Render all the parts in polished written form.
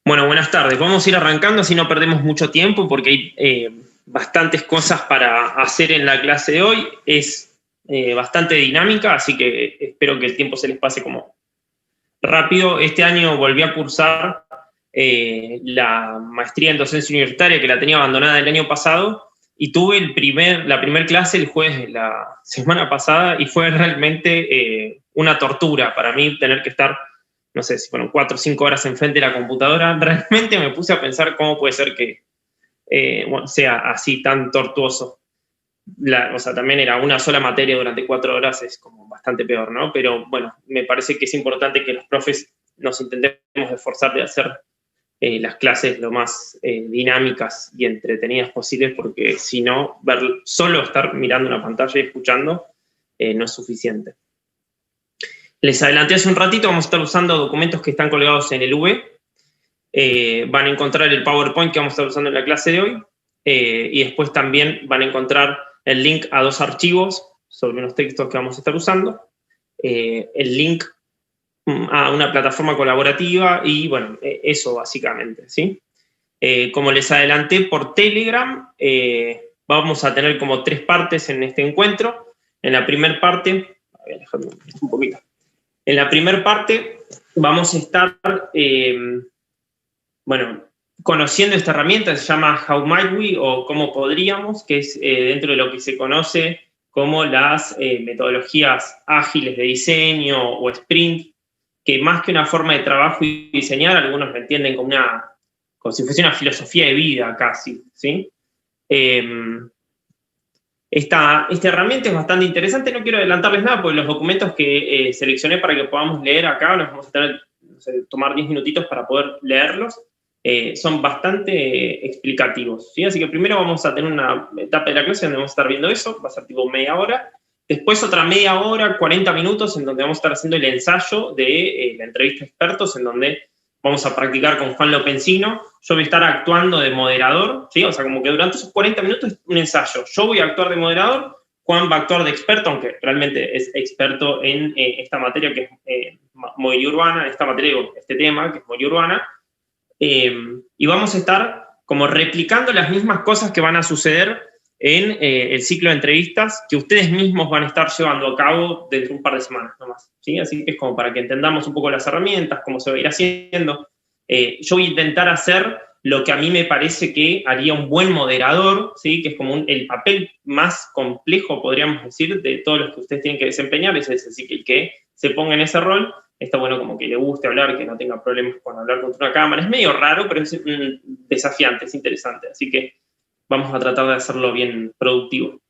Bueno, buenas tardes. Vamos a ir arrancando, así no perdemos mucho tiempo porque hay bastantes cosas para hacer en la clase de hoy. Es bastante dinámica, así que espero que el tiempo se les pase como rápido. Este año volví a cursar la maestría en docencia universitaria, que la tenía abandonada el año pasado, y tuve la primer clase el jueves de la semana pasada y fue realmente una tortura para mí tener que estar, no sé si fueron 4 o 5 horas enfrente de la computadora. Realmente me puse a pensar cómo puede ser que sea así tan tortuoso. O sea, también era una sola materia durante 4 horas, es como bastante peor, ¿no? Pero bueno, me parece que es importante que los profes nos intentemos esforzar de hacer las clases lo más dinámicas y entretenidas posibles, porque si no, solo estar mirando una pantalla y escuchando no es suficiente. Les adelanté hace un ratito, vamos a estar usando documentos que están colgados en el V. Van a encontrar el PowerPoint que vamos a estar usando en la clase de hoy. Y después también van a encontrar el link a 2 archivos sobre unos textos que vamos a estar usando. El link a una plataforma colaborativa y, bueno, eso básicamente, ¿sí? Como les adelanté por Telegram, vamos a tener como 3 partes en este encuentro. En la primera parte, voy a alejarme un poquito. En la primera parte vamos a estar, bueno, conociendo esta herramienta, se llama How Might We, o Cómo Podríamos, que es dentro de lo que se conoce como las metodologías ágiles de diseño o sprint, que más que una forma de trabajo y diseñar, algunos lo entienden como si fuese una filosofía de vida casi, ¿sí? Esta herramienta es bastante interesante, no quiero adelantarles nada, porque los documentos que seleccioné para que podamos leer acá, nos vamos a tener, no sé, tomar 10 minutitos para poder leerlos, son bastante explicativos, ¿sí? Así que primero vamos a tener una etapa de la clase donde vamos a estar viendo eso, va a ser tipo media hora, después otra media hora, 40 minutos, en donde vamos a estar haciendo el ensayo de la entrevista a expertos, en donde vamos a practicar con Juan Lopencino. Yo voy a estar actuando de moderador, ¿sí? O sea, como que durante esos 40 minutos es un ensayo. Yo voy a actuar de moderador, Juan va a actuar de experto, aunque realmente es experto en esta materia que es movilidad urbana, en esta materia, este tema, que es movilidad urbana, y vamos a estar como replicando las mismas cosas que van a suceder en el ciclo de entrevistas que ustedes mismos van a estar llevando a cabo dentro de un par de semanas nomás, ¿sí? Así que es como para que entendamos un poco las herramientas, cómo se va a ir haciendo. Yo voy a intentar hacer lo que a mí me parece que haría un buen moderador, ¿sí? Que es como el papel más complejo, podríamos decir, de todos los que ustedes tienen que desempeñar, es ese. Así que el que se ponga en ese rol, está bueno como que le guste hablar, que no tenga problemas con hablar contra una cámara. Es medio raro, pero es desafiante, es interesante. Así que vamos a tratar de hacerlo bien productivo.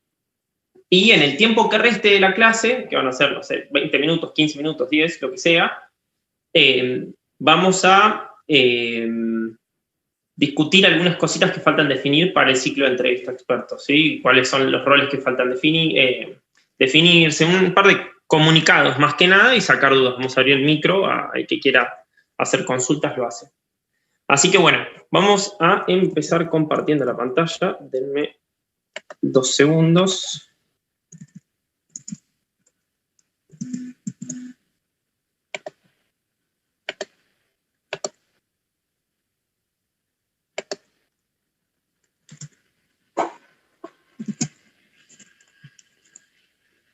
Y en el tiempo que reste de la clase, que van a ser, no sé, 20 minutos, 15 minutos, 10, lo que sea, vamos a discutir algunas cositas que faltan definir para el ciclo de entrevista a expertos, ¿sí? Cuáles son los roles que faltan definirse, un par de comunicados más que nada y sacar dudas. Vamos a abrir el micro, al que quiera hacer consultas lo hace. Así que bueno, vamos a empezar compartiendo la pantalla. Denme 2 segundos.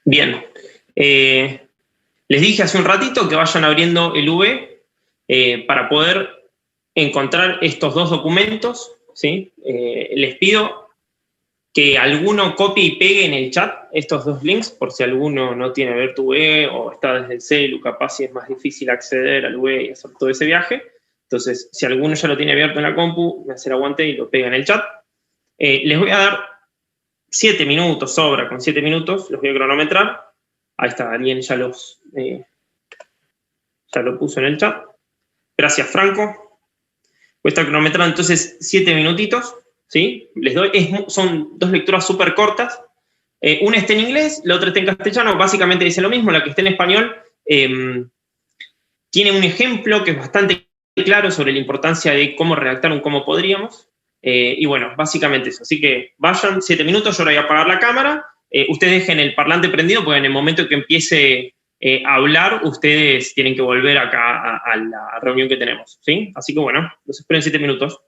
Bien. Les dije hace un ratito que vayan abriendo el V para poder encontrar estos 2 documentos, ¿sí? Les pido que alguno copie y pegue en el chat estos 2 links, por si alguno no tiene abierto V o está desde el celu, capaz si es más difícil acceder al V y hacer todo ese viaje. Entonces, si alguno ya lo tiene abierto en la compu, me hace el aguante y lo pega en el chat. Les voy a dar 7 minutos, sobra con 7 minutos, los voy a cronometrar. Ahí está, alguien ya lo puso en el chat. Gracias, Franco. Voy a estar cronometrando entonces 7 minutitos, ¿sí? Les doy, son 2 lecturas súper cortas. Una está en inglés, la otra está en castellano, básicamente dice lo mismo. La que está en español tiene un ejemplo que es bastante claro sobre la importancia de cómo redactar un cómo podríamos. Y bueno, básicamente eso. Así que vayan, 7 minutos, yo ahora voy a apagar la cámara. Ustedes dejen el parlante prendido, porque en el momento que empiece hablar, ustedes tienen que volver acá a la reunión que tenemos, ¿sí? Así que bueno, los espero en 7 minutos.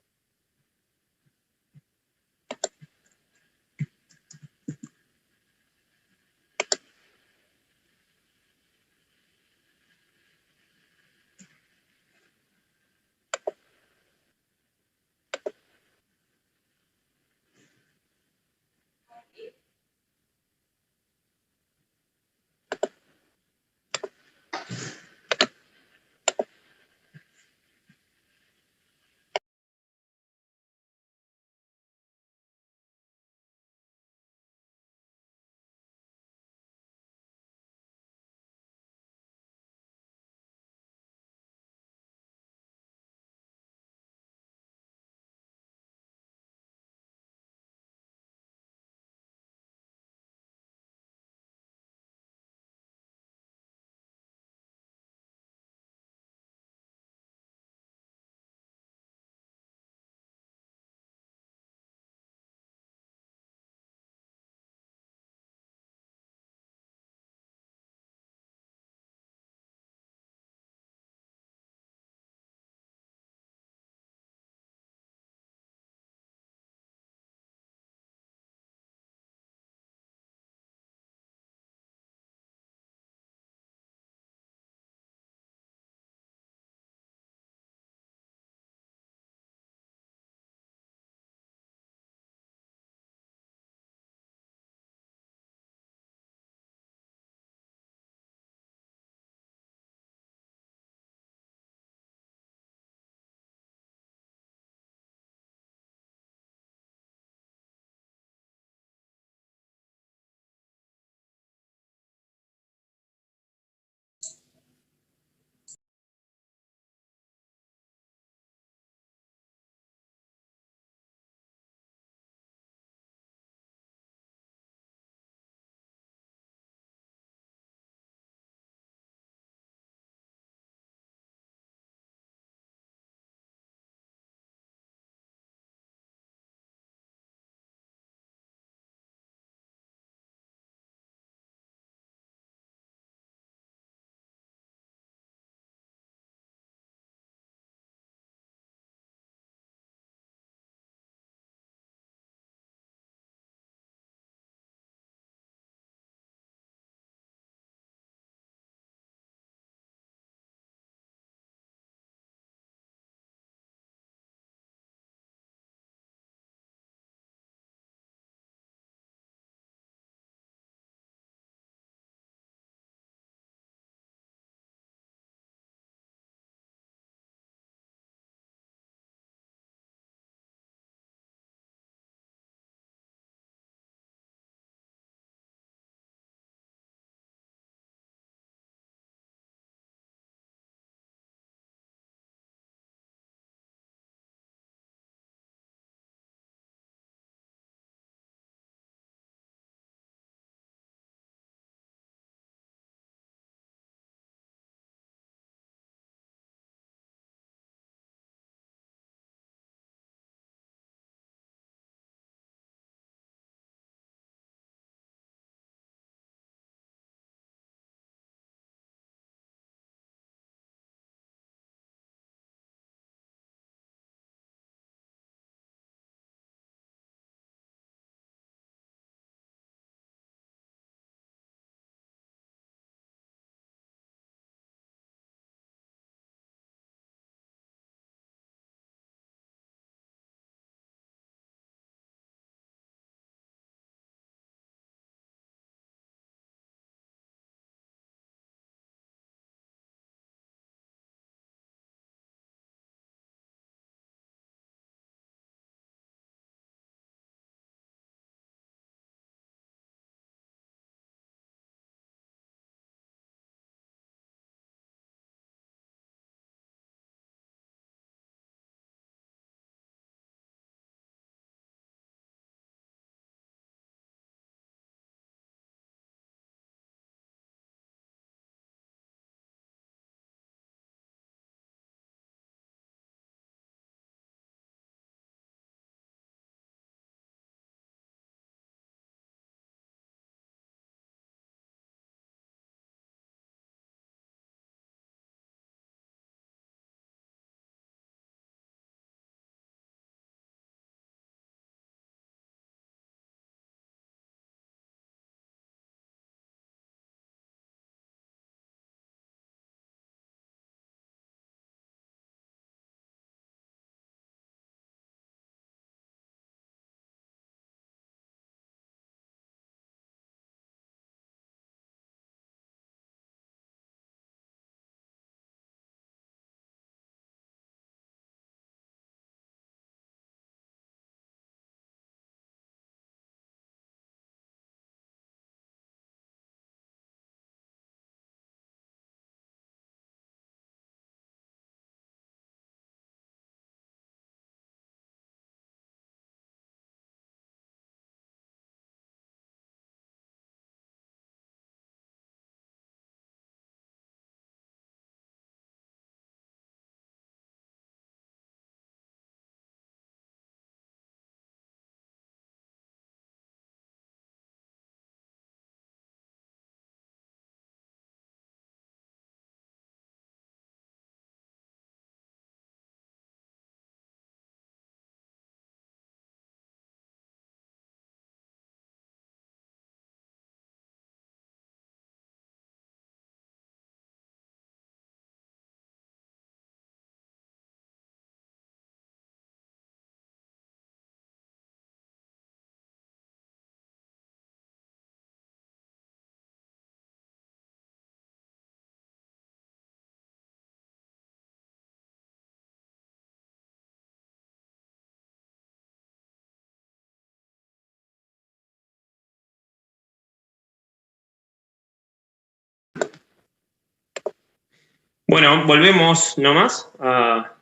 Bueno, volvemos nomás a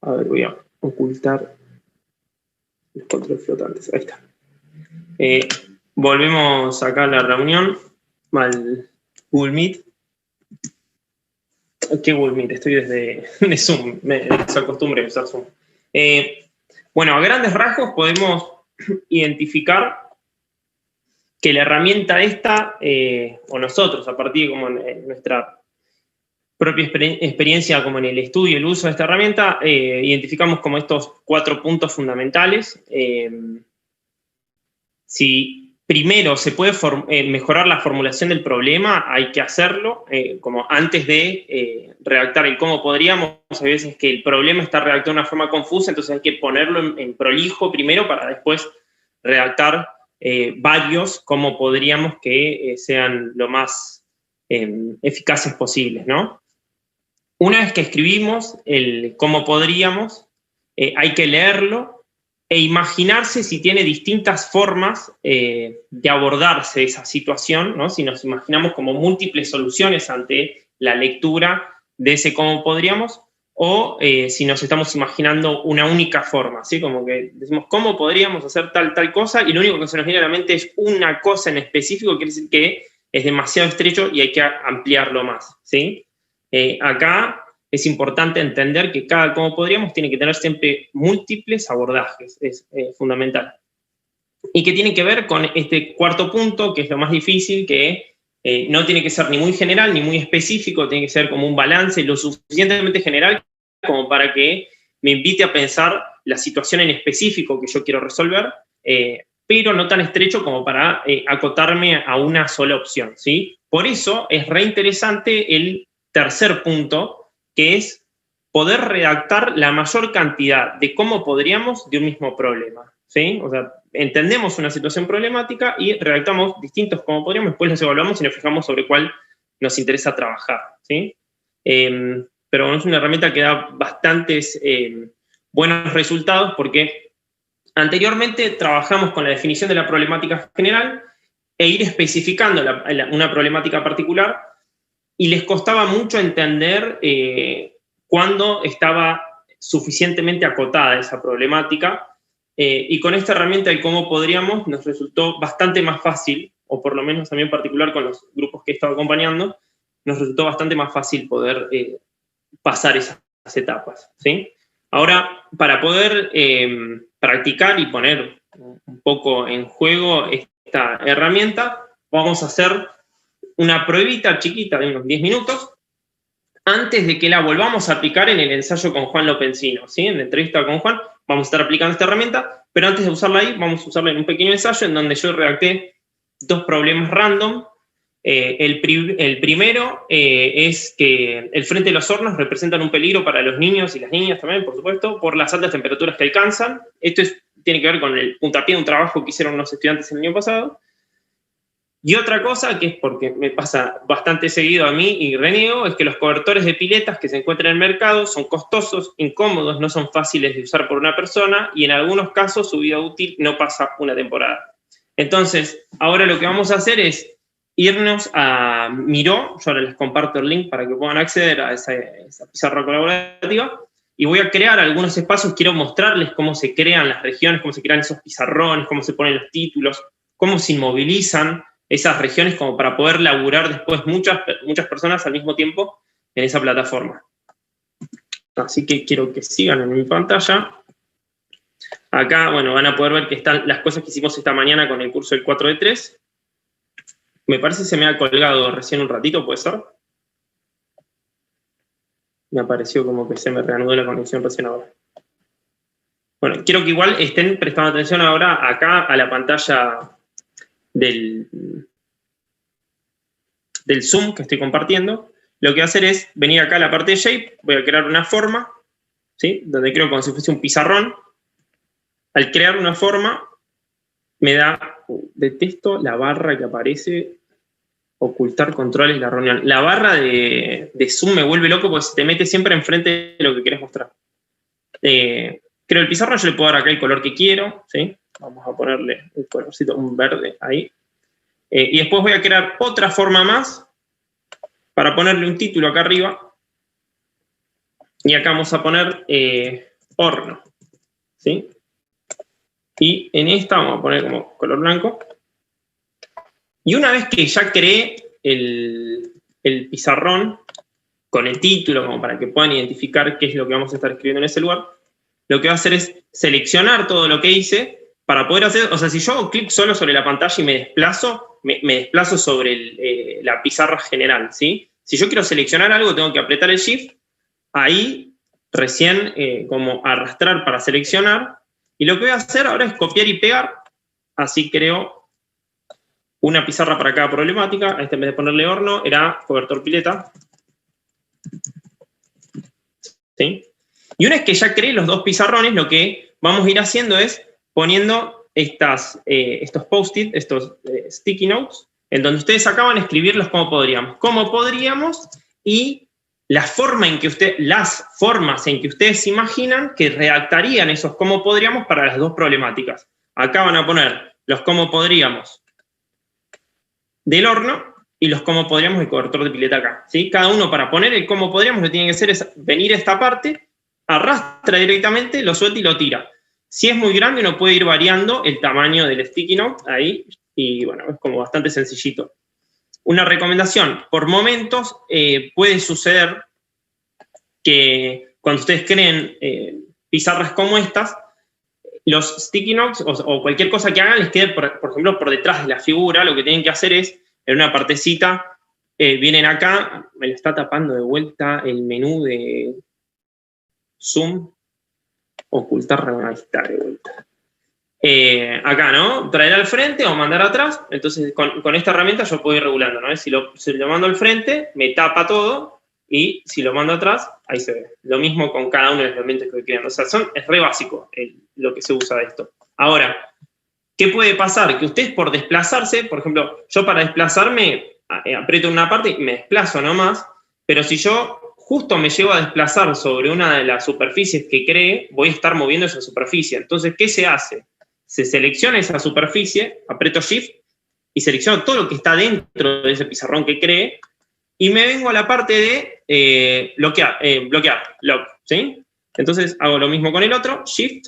ver, voy a ocultar los controles flotantes. Ahí está. Volvemos acá a la reunión, al Google Meet. ¿Qué Google Meet? Estoy desde de Zoom, me desacostumbré a usar Zoom. Bueno, a grandes rasgos podemos identificar que la herramienta esta, o nosotros, a partir de nuestra propia experiencia como en el estudio y el uso de esta herramienta, identificamos como estos 4 puntos fundamentales. Si primero se puede mejorar la formulación del problema, hay que hacerlo, como antes de redactar el cómo podríamos. Hay veces que el problema está redactado de una forma confusa, entonces hay que ponerlo en prolijo primero para después redactar varios cómo podríamos que sean lo más eficaces posibles, ¿no? Una vez que escribimos el cómo podríamos, hay que leerlo e imaginarse si tiene distintas formas de abordarse esa situación, ¿no? Si nos imaginamos como múltiples soluciones ante la lectura de ese cómo podríamos, o si nos estamos imaginando una única forma, ¿sí? Como que decimos, ¿cómo podríamos hacer tal cosa? Y lo único que se nos viene a la mente es una cosa en específico, quiere decir que es demasiado estrecho y hay que ampliarlo más, ¿sí? Acá es importante entender que cada cómo podríamos tiene que tener siempre múltiples abordajes, es fundamental. Y que tiene que ver con este cuarto punto, que es lo más difícil, que no tiene que ser ni muy general ni muy específico, tiene que ser como un balance lo suficientemente general como para que me invite a pensar la situación en específico que yo quiero resolver, pero no tan estrecho como para acotarme a una sola opción, ¿sí? Por eso es reinteresante el tercer punto, que es poder redactar la mayor cantidad de cómo podríamos de un mismo problema, ¿sí? O sea, entendemos una situación problemática y redactamos distintos cómo podríamos, después los evaluamos y nos fijamos sobre cuál nos interesa trabajar, ¿sí? Pero bueno, es una herramienta que da bastantes buenos resultados porque anteriormente trabajamos con la definición de la problemática general e ir especificando una problemática particular, y les costaba mucho entender cuándo estaba suficientemente acotada esa problemática, y con esta herramienta de cómo podríamos nos resultó bastante más fácil, o por lo menos a mí en particular con los grupos que he estado acompañando, nos resultó bastante más fácil poder pasar esas etapas, ¿sí? Ahora, para poder practicar y poner un poco en juego esta herramienta, vamos a hacer una pruebita chiquita de unos 10 minutos antes de que la volvamos a aplicar en el ensayo con Juan Lopenzino, ¿sí? En la entrevista con Juan vamos a estar aplicando esta herramienta, pero antes de usarla ahí, vamos a usarla en un pequeño ensayo en donde yo redacté 2 problemas random. El primero es que el frente de los hornos representan un peligro para los niños y las niñas también, por supuesto, por las altas temperaturas que alcanzan. Esto tiene que ver con el puntapié de un trabajo que hicieron unos estudiantes el año pasado. Y otra cosa, que es porque me pasa bastante seguido a mí y reniego, es que los cobertores de piletas que se encuentran en el mercado son costosos, incómodos, no son fáciles de usar por una persona y en algunos casos su vida útil no pasa una temporada. Entonces, ahora lo que vamos a hacer es irnos a Miro. Yo ahora les comparto el link para que puedan acceder a esa pizarra colaborativa, y voy a crear algunos espacios. Quiero mostrarles cómo se crean las regiones, cómo se crean esos pizarrones, cómo se ponen los títulos, cómo se inmovilizan esas regiones como para poder laburar después muchas personas al mismo tiempo en esa plataforma. Así que quiero que sigan en mi pantalla. Acá, bueno, van a poder ver que están las cosas que hicimos esta mañana con el curso del 4 de 3. Me parece que se me ha colgado recién un ratito, ¿puede ser? Me apareció como que se me reanudó la conexión recién ahora. Bueno, quiero que igual estén prestando atención ahora acá a la pantalla del Zoom que estoy compartiendo. Lo que voy a hacer es venir acá a la parte de Shape, voy a crear una forma, ¿sí? Donde creo como si fuese un pizarrón. Al crear una forma, me da, detesto la barra que aparece, ocultar controles, la reunión. La barra de Zoom me vuelve loco porque se te mete siempre enfrente de lo que querés mostrar. Creo el pizarrón, yo le puedo dar acá el color que quiero, ¿sí? Vamos a ponerle el colorcito, un verde ahí. Y después voy a crear otra forma más, para ponerle un título acá arriba. Y acá vamos a poner horno, ¿sí? Y en esta vamos a poner como color blanco. Y una vez que ya creé el pizarrón con el título, como para que puedan identificar qué es lo que vamos a estar escribiendo en ese lugar, lo que va a hacer es seleccionar todo lo que hice para poder hacer, o sea, si yo hago clic solo sobre la pantalla y me desplazo, me desplazo sobre la pizarra general, ¿sí? Si yo quiero seleccionar algo, tengo que apretar el Shift, ahí recién como arrastrar para seleccionar, y lo que voy a hacer ahora es copiar y pegar, así creo una pizarra para cada problemática. En vez de ponerle horno, era cobertor pileta. ¿Sí? Y una vez que ya creé los dos pizarrones, lo que vamos a ir haciendo es poniendo estos post-it, estos sticky notes, en donde ustedes acaban de escribirlos como podríamos, y las formas en que ustedes se imaginan que redactarían esos cómo podríamos para las dos problemáticas. Acá van a poner los cómo podríamos del horno y los cómo podríamos del cobertor de pileta acá, ¿sí? Cada uno, para poner el cómo podríamos, lo que tiene que hacer es venir a esta parte, arrastra directamente, lo suelta y lo tira. Si es muy grande, uno puede ir variando el tamaño del sticky note ahí, y bueno, es como bastante sencillito. Una recomendación: por momentos puede suceder que cuando ustedes creen pizarras como estas, los sticky notes o cualquier cosa que hagan les quede, por ejemplo, por detrás de la figura. Lo que tienen que hacer es, en una partecita, vienen acá, me lo está tapando de vuelta el menú de Zoom, ocultar, ahí está de vuelta. Acá, ¿no? Traer al frente o mandar atrás. Entonces, con esta herramienta yo puedo ir regulando, ¿no? Si lo mando al frente, me tapa todo, y si lo mando atrás, ahí se ve. Lo mismo con cada uno de los elementos que voy creando. O sea, es re básico lo que se usa de esto. Ahora, ¿qué puede pasar? Que ustedes, por desplazarse, por ejemplo, yo para desplazarme, aprieto una parte y me desplazo nomás, pero si yo justo me llevo a desplazar sobre una de las superficies que cree, voy a estar moviendo esa superficie. Entonces, ¿qué se hace? Se selecciona esa superficie, aprieto Shift y selecciono todo lo que está dentro de ese pizarrón que cree, y me vengo a la parte de bloquear, lock, ¿sí? Entonces hago lo mismo con el otro, Shift,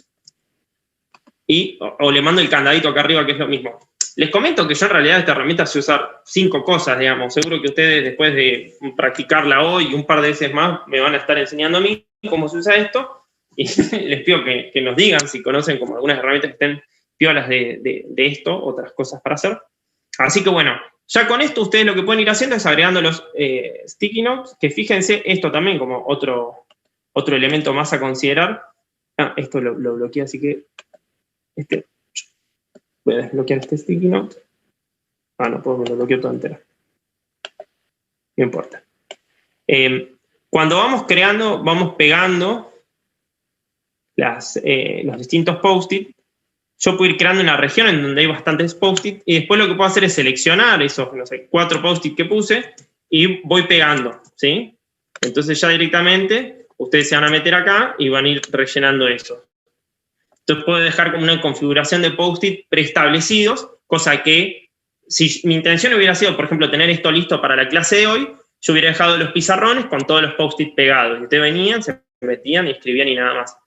o le mando el candadito acá arriba, que es lo mismo. Les comento que yo en realidad esta herramienta sé usar 5 cosas, digamos. Seguro que ustedes, después de practicarla hoy y un par de veces más, me van a estar enseñando a mí cómo se usa esto, y les pido que nos digan si conocen como algunas herramientas que estén piolas de esto, otras cosas para hacer. Así que bueno, ya con esto ustedes lo que pueden ir haciendo es agregando los sticky notes, que fíjense, esto también como otro elemento más a considerar. Esto lo bloqueé, así que voy a desbloquear este sticky note. No puedo, me lo bloqueo todo entero. No importa. Cuando vamos creando, vamos pegando los distintos post-it. Yo puedo ir creando una región en donde hay bastantes post-it, y después lo que puedo hacer es seleccionar esos, no sé, 4 post-it que puse, y voy pegando, ¿sí? Entonces ya directamente ustedes se van a meter acá y van a ir rellenando eso. Entonces puedo dejar como una configuración de post-it preestablecidos, cosa que, si mi intención hubiera sido, por ejemplo, tener esto listo para la clase de hoy, yo hubiera dejado los pizarrones con todos los post-it pegados, y ustedes venían, se metían y escribían y nada más.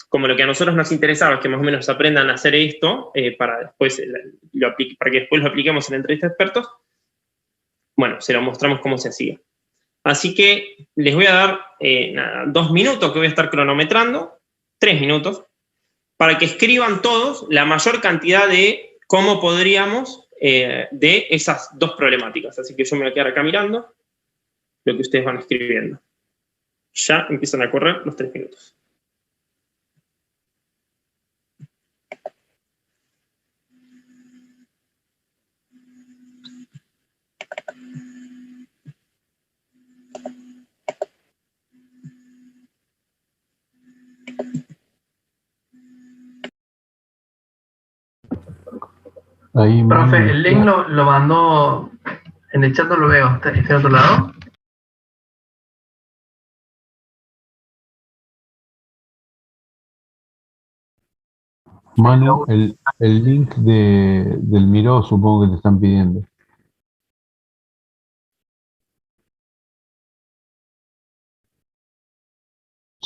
Como lo que a nosotros nos interesaba es que más o menos aprendan a hacer esto, para después para que después lo apliquemos en la entrevista de expertos, bueno, se lo mostramos cómo se hacía. Así que les voy a dar 2 minutos que voy a estar cronometrando, 3 minutos, para que escriban todos la mayor cantidad de cómo podríamos de esas 2 problemáticas. Así que yo me voy a quedar acá mirando lo que ustedes van escribiendo. Ya empiezan a correr los 3 minutos. Ahí, profe, el link lo mandó en el chat, no lo veo. ¿Está en otro lado? Manu, el link del Miro supongo que te están pidiendo.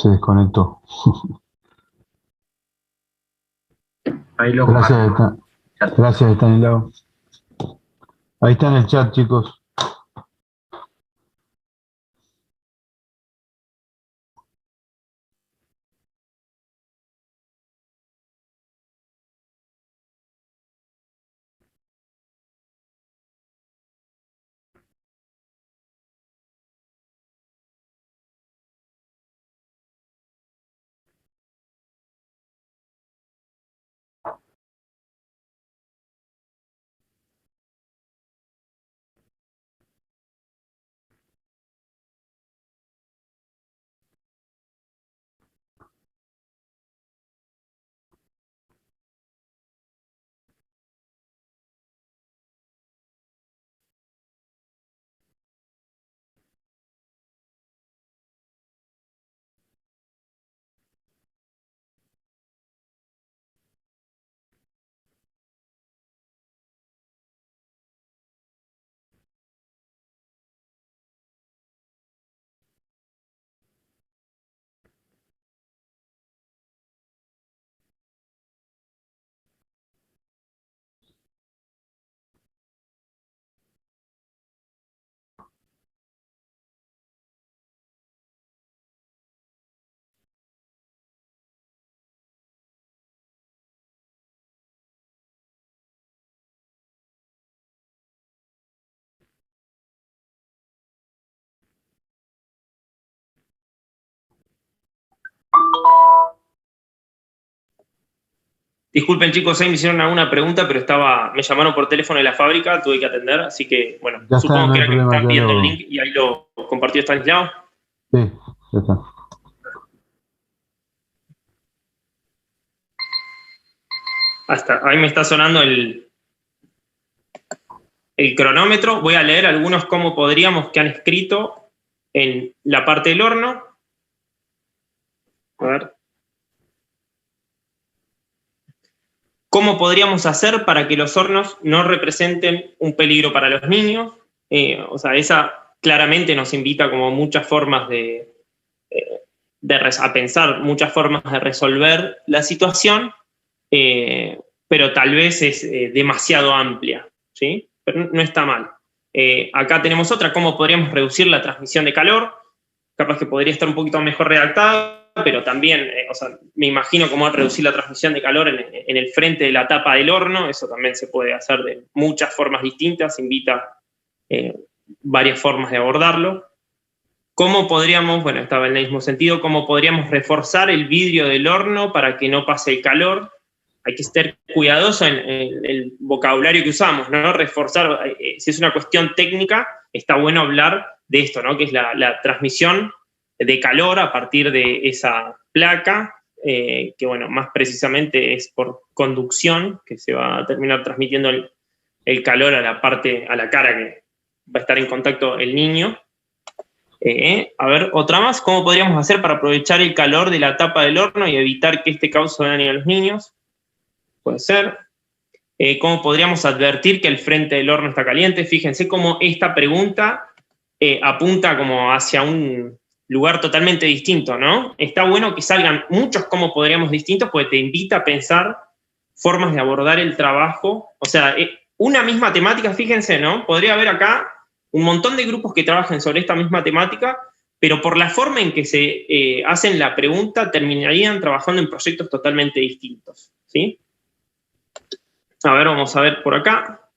se desconectó. Ahí lo Gracias, comparto. gracias, Estanislao. Ahí está en el chat, chicos. Disculpen chicos, ahí me hicieron alguna pregunta, pero me llamaron por teléfono de la fábrica, tuve que atender, así que bueno, Ya está, supongo no que hay era que me problema, están ya viendo lo- el link y ahí lo compartió Stanislao. Sí, ya está. Ahí me está sonando el cronómetro. Voy a leer algunos cómo podríamos que han escrito en la parte del horno. A ver. ¿Cómo podríamos hacer para que los hornos no representen un peligro para los niños? O sea, esa claramente nos invita como muchas formas a pensar, muchas formas de resolver la situación, pero tal vez es demasiado amplia, ¿sí? Pero no está mal. Acá tenemos otra, ¿cómo podríamos reducir la transmisión de calor? Capaz que podría estar un poquito mejor redactada, pero también, o sea, me imagino cómo reducir la transmisión de calor en el frente de la tapa del horno. Eso también se puede hacer de muchas formas distintas, invita varias formas de abordarlo. ¿Cómo podríamos, bueno, estaba en el mismo sentido, cómo podríamos reforzar el vidrio del horno para que no pase el calor? Hay que estar cuidadoso en el vocabulario que usamos, ¿no? Reforzar, si es una cuestión técnica, está bueno hablar de esto, ¿no? Que es la transmisión de calor a partir de esa placa, que bueno, más precisamente es por conducción, que se va a terminar transmitiendo el calor a la cara que va a estar en contacto el niño. A ver, otra más. ¿Cómo podríamos hacer para aprovechar el calor de la tapa del horno y evitar que este cause daño a los niños? Puede ser. ¿Cómo podríamos advertir que el frente del horno está caliente? Fíjense cómo esta pregunta apunta como hacia un lugar totalmente distinto, ¿no? Está bueno que salgan muchos cómo podríamos distintos, porque te invita a pensar formas de abordar el trabajo. O sea, una misma temática, fíjense, ¿no? Podría haber acá un montón de grupos que trabajen sobre esta misma temática, pero por la forma en que se hacen la pregunta, terminarían trabajando en proyectos totalmente distintos, ¿sí? A ver, vamos a ver por acá.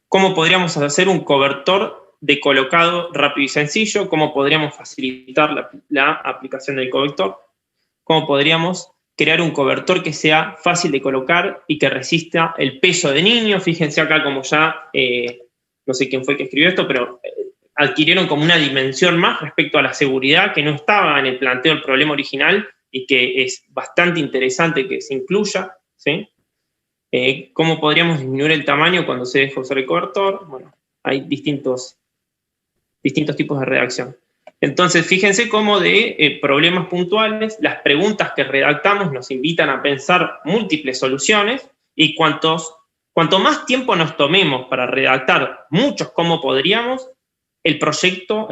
¿Cómo podríamos hacer un cobertor de colocado rápido y sencillo? ¿Cómo podríamos facilitar la aplicación del cobertor? ¿Cómo podríamos crear un cobertor que sea fácil de colocar y que resista el peso de niño? Fíjense acá como ya, no sé quién fue que escribió esto, pero adquirieron como una dimensión más respecto a la seguridad que no estaba en el planteo del problema original y que es bastante interesante que se incluya, ¿sí? ¿Cómo podríamos disminuir el tamaño cuando se deja usar el cobertor? Bueno, hay distintos tipos de redacción. Entonces, fíjense cómo de problemas puntuales, las preguntas que redactamos nos invitan a pensar múltiples soluciones, y cuanto más tiempo nos tomemos para redactar muchos cómo podríamos, el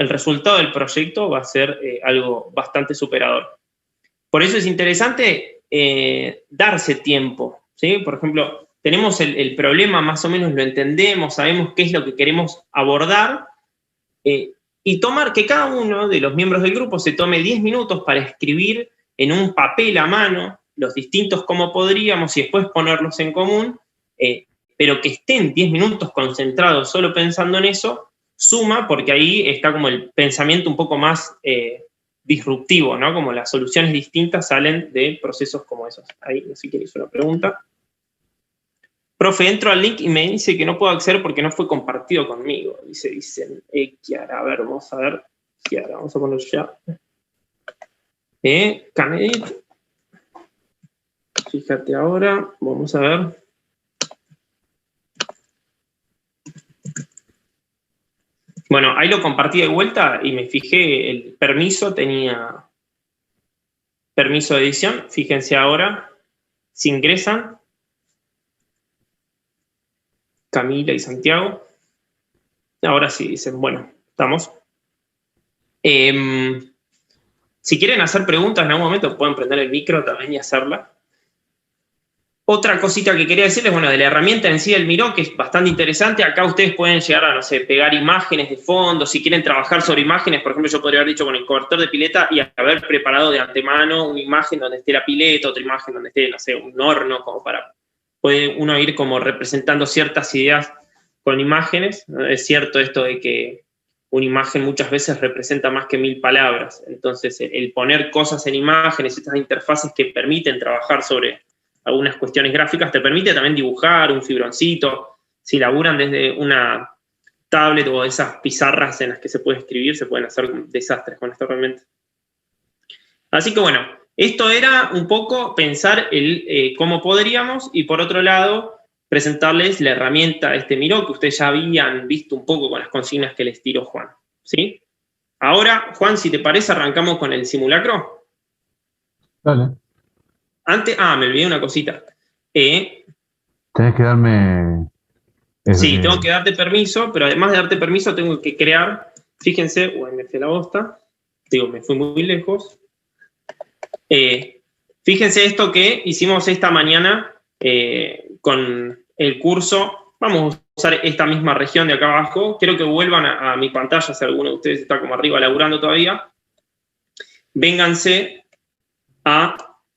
resultado del proyecto va a ser algo bastante superador. Por eso es interesante darse tiempo, ¿sí? Por ejemplo, tenemos el problema, más o menos lo entendemos, sabemos qué es lo que queremos abordar, y tomar que cada uno de los miembros del grupo se tome 10 minutos para escribir en un papel a mano los distintos cómo podríamos y después ponerlos en común, pero que estén 10 minutos concentrados solo pensando en eso, suma, porque ahí está como el pensamiento un poco más disruptivo, ¿no? Como las soluciones distintas salen de procesos como esos. Ahí, no sé quién hizo la pregunta. Profe, entro al link y me dice que no puedo acceder porque no fue compartido conmigo. Dicen, Kiara, a ver, vamos a ver. Kiara, vamos a poner ya. Canedit. Fíjate ahora, vamos a ver. Bueno, ahí lo compartí de vuelta y me fijé, el permiso tenía permiso de edición. Fíjense ahora, si ingresan, Camila y Santiago. Ahora sí, dicen, bueno, estamos. Si quieren hacer preguntas en algún momento, pueden prender el micro también y hacerla. Otra cosita que quería decirles, bueno, de la herramienta en sí del Miro, que es bastante interesante. Acá ustedes pueden llegar a, no sé, pegar imágenes de fondo. Si quieren trabajar sobre imágenes, por ejemplo, yo podría haber dicho con el cobertor de pileta y haber preparado de antemano una imagen donde esté la pileta, otra imagen donde esté, no sé, un horno, como para... Puede uno ir como representando ciertas ideas con imágenes. Es cierto esto de que una imagen muchas veces representa más que 1000 palabras. Entonces, el poner cosas en imágenes, estas interfaces que permiten trabajar sobre algunas cuestiones gráficas, te permite también dibujar un fibroncito. Si laburan desde una tablet o esas pizarras en las que se puede escribir, se pueden hacer desastres con esta herramienta. Así que bueno, esto era un poco pensar el cómo podríamos, y por otro lado, presentarles la herramienta Miro, que ustedes ya habían visto un poco con las consignas que les tiró Juan, ¿sí? Ahora, Juan, si te parece, arrancamos con el simulacro. Dale. Antes, me olvidé una cosita. Tenés que darme... Sí, tengo que darte permiso, pero además de darte permiso tengo que crear, fíjense, me fui a la bosta, digo, me fui muy lejos. Fíjense esto que hicimos esta mañana con el curso. Vamos a usar esta misma región de acá abajo. Quiero que vuelvan a mi pantalla, si alguno de ustedes está como arriba laburando todavía. Vénganse a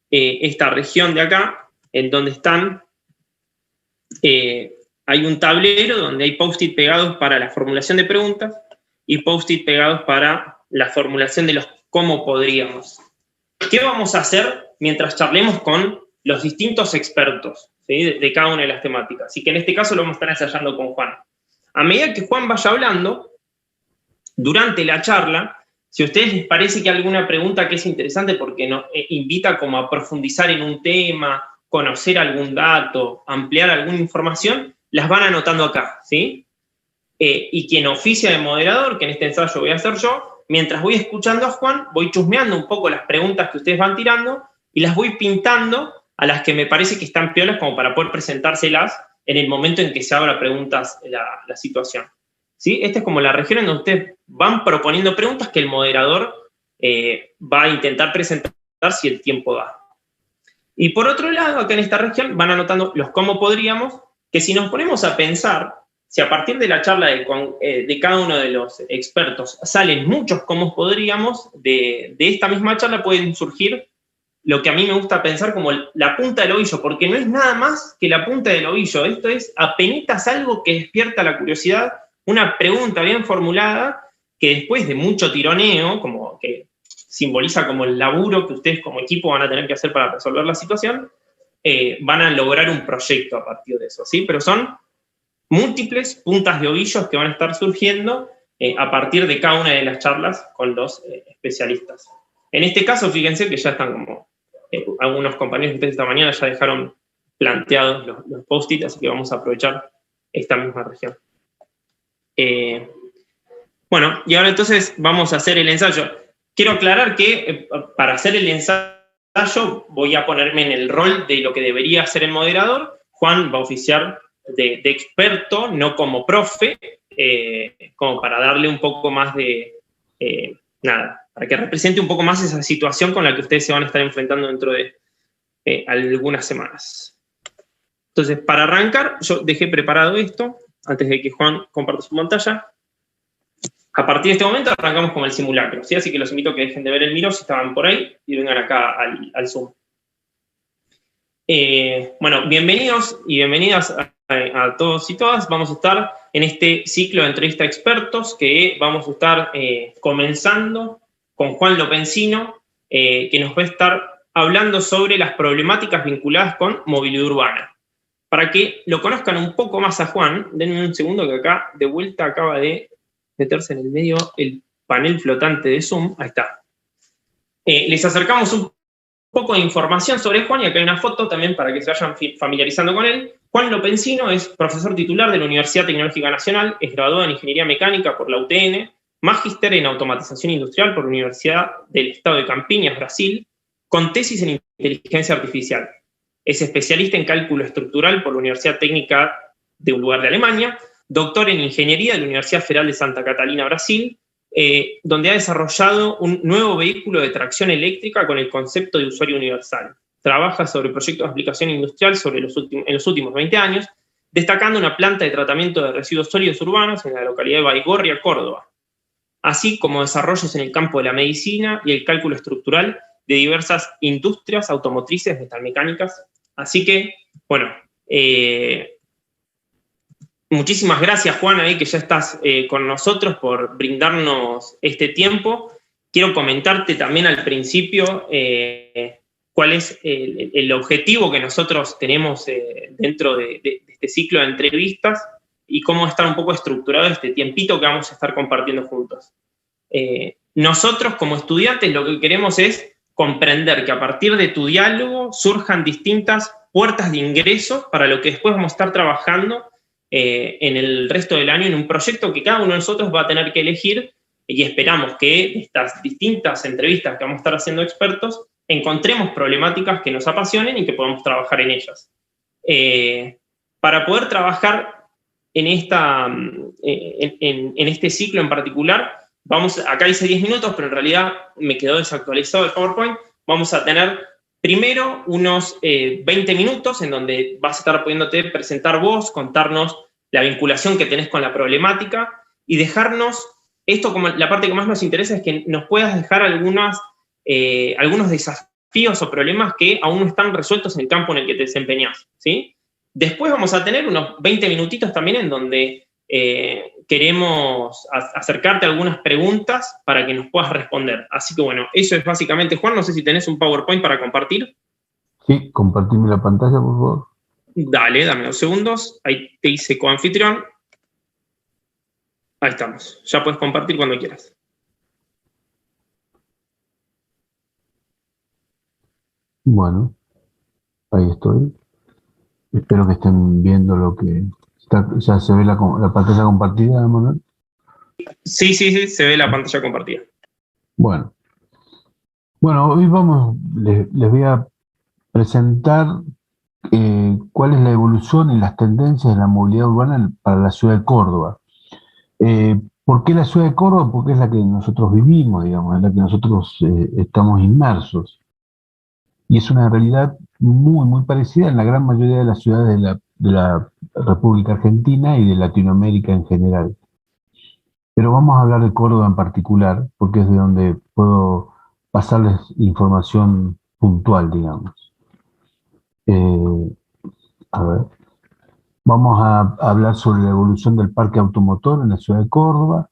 esta región de acá, en donde están, hay un tablero donde hay post-it pegados para la formulación de preguntas y post-it pegados para la formulación de los cómo podríamos. ¿Qué vamos a hacer mientras charlemos con los distintos expertos, ¿sí? de cada una de las temáticas? Así que en este caso lo vamos a estar ensayando con Juan. A medida que Juan vaya hablando, durante la charla, si a ustedes les parece que hay alguna pregunta que es interesante porque nos invita como a profundizar en un tema, conocer algún dato, ampliar alguna información, las van anotando acá, ¿sí? Y quien oficia de moderador, que en este ensayo voy a hacer yo, mientras voy escuchando a Juan, voy chusmeando un poco las preguntas que ustedes van tirando y las voy pintando a las que me parece que están piolas como para poder presentárselas en el momento en que se abra preguntas la situación. ¿Sí? Esta es como la región en donde ustedes van proponiendo preguntas que el moderador va a intentar presentar si el tiempo da. Y por otro lado, acá en esta región van anotando los cómo podríamos, que si nos ponemos a pensar, si a partir de la charla de cada uno de los expertos salen muchos cómo podríamos, de esta misma charla pueden surgir lo que a mí me gusta pensar como la punta del ovillo, porque no es nada más que la punta del ovillo. Esto es apenitas algo que despierta la curiosidad, una pregunta bien formulada, que después de mucho tironeo, como que simboliza como el laburo que ustedes como equipo van a tener que hacer para resolver la situación, van a lograr un proyecto a partir de eso, ¿sí? Pero son múltiples puntas de ovillos que van a estar surgiendo a partir de cada una de las charlas con los especialistas. En este caso, fíjense que ya están como, algunos compañeros de ustedes esta mañana ya dejaron planteados los post-it, así que vamos a aprovechar esta misma región. Bueno, y ahora entonces vamos a hacer el ensayo. Quiero aclarar que para hacer el ensayo voy a ponerme en el rol de lo que debería hacer el moderador. Juan va a oficiar de experto, no como profe, como para darle un poco más de, represente un poco más esa situación con la que ustedes se van a estar enfrentando dentro de algunas semanas. Entonces, para arrancar, yo dejé preparado esto, antes de que Juan comparta su pantalla. A partir de este momento arrancamos con el simulacro, ¿sí? Así que los invito a que dejen de ver el Miro si estaban por ahí y vengan acá al Zoom. Bueno, bienvenidos y bienvenidas a todos y todas. Vamos a estar en este ciclo de entrevista a expertos que vamos a estar comenzando con Juan Lopenzino, que nos va a estar hablando sobre las problemáticas vinculadas con movilidad urbana. Para que lo conozcan un poco más a Juan, denme un segundo que acá de vuelta acaba de meterse en el medio el panel flotante de Zoom. Ahí está. Les acercamos un poco de información sobre Juan, y acá hay una foto también para que se vayan familiarizando con él. Juan Lopenzino es profesor titular de la Universidad Tecnológica Nacional, es graduado en Ingeniería Mecánica por la UTN, magíster en Automatización Industrial por la Universidad del Estado de Campiñas, Brasil, con tesis en Inteligencia Artificial. Es especialista en Cálculo Estructural por la Universidad Técnica de un lugar de Alemania, doctor en Ingeniería de la Universidad Federal de Santa Catalina, Brasil, donde ha desarrollado un nuevo vehículo de tracción eléctrica con el concepto de usuario universal. Trabaja sobre proyectos de aplicación industrial en los últimos 20 años, destacando una planta de tratamiento de residuos sólidos urbanos en la localidad de Baigorria, Córdoba, así como desarrollos en el campo de la medicina y el cálculo estructural de diversas industrias automotrices, metalmecánicas. Así que, bueno, muchísimas gracias, Juan, ahí que ya estás con nosotros, por brindarnos este tiempo. Quiero comentarte también al principio cuál es el objetivo que nosotros tenemos dentro de este ciclo de entrevistas y cómo está un poco estructurado este tiempito que vamos a estar compartiendo juntos. Nosotros, como estudiantes, lo que queremos es comprender que a partir de tu diálogo surjan distintas puertas de ingreso para lo que después vamos a estar trabajando en el resto del año en un proyecto que cada uno de nosotros va a tener que elegir, y esperamos que de estas distintas entrevistas que vamos a estar haciendo expertos encontremos problemáticas que nos apasionen y que podamos trabajar en ellas. Para poder trabajar en este ciclo en particular, acá dice 10 minutos, pero en realidad me quedó desactualizado el PowerPoint. Vamos a tener primero unos 20 minutos en donde vas a estar pudiéndote presentar vos, contarnos la vinculación que tenés con la problemática y dejarnos, esto como la parte que más nos interesa es que nos puedas dejar algunos desafíos o problemas que aún no están resueltos en el campo en el que te desempeñás, ¿sí? Después vamos a tener unos 20 minutitos también en donde queremos acercarte a algunas preguntas para que nos puedas responder. Así que bueno, eso es básicamente. Juan, no sé si tenés un PowerPoint para compartir. Sí, compartime la pantalla, por favor. Dale, dame 2 segundos. Ahí te hice coanfitrión. Ahí estamos. Ya puedes compartir cuando quieras. Bueno, ahí estoy. Espero que estén viendo lo que... ¿Ya se ve la pantalla compartida, Manuel? Sí, se ve la pantalla compartida. Bueno, hoy les voy a presentar cuál es la evolución y las tendencias de la movilidad urbana para la ciudad de Córdoba. ¿Por qué la ciudad de Córdoba? Porque es la que nosotros vivimos, digamos, en la que nosotros estamos inmersos. Y es una realidad muy, muy parecida en la gran mayoría de las ciudades de la República Argentina y de Latinoamérica en general. Pero vamos a hablar de Córdoba en particular, porque es de donde puedo pasarles información puntual, digamos. A ver. Vamos a hablar sobre la evolución del parque automotor en la ciudad de Córdoba,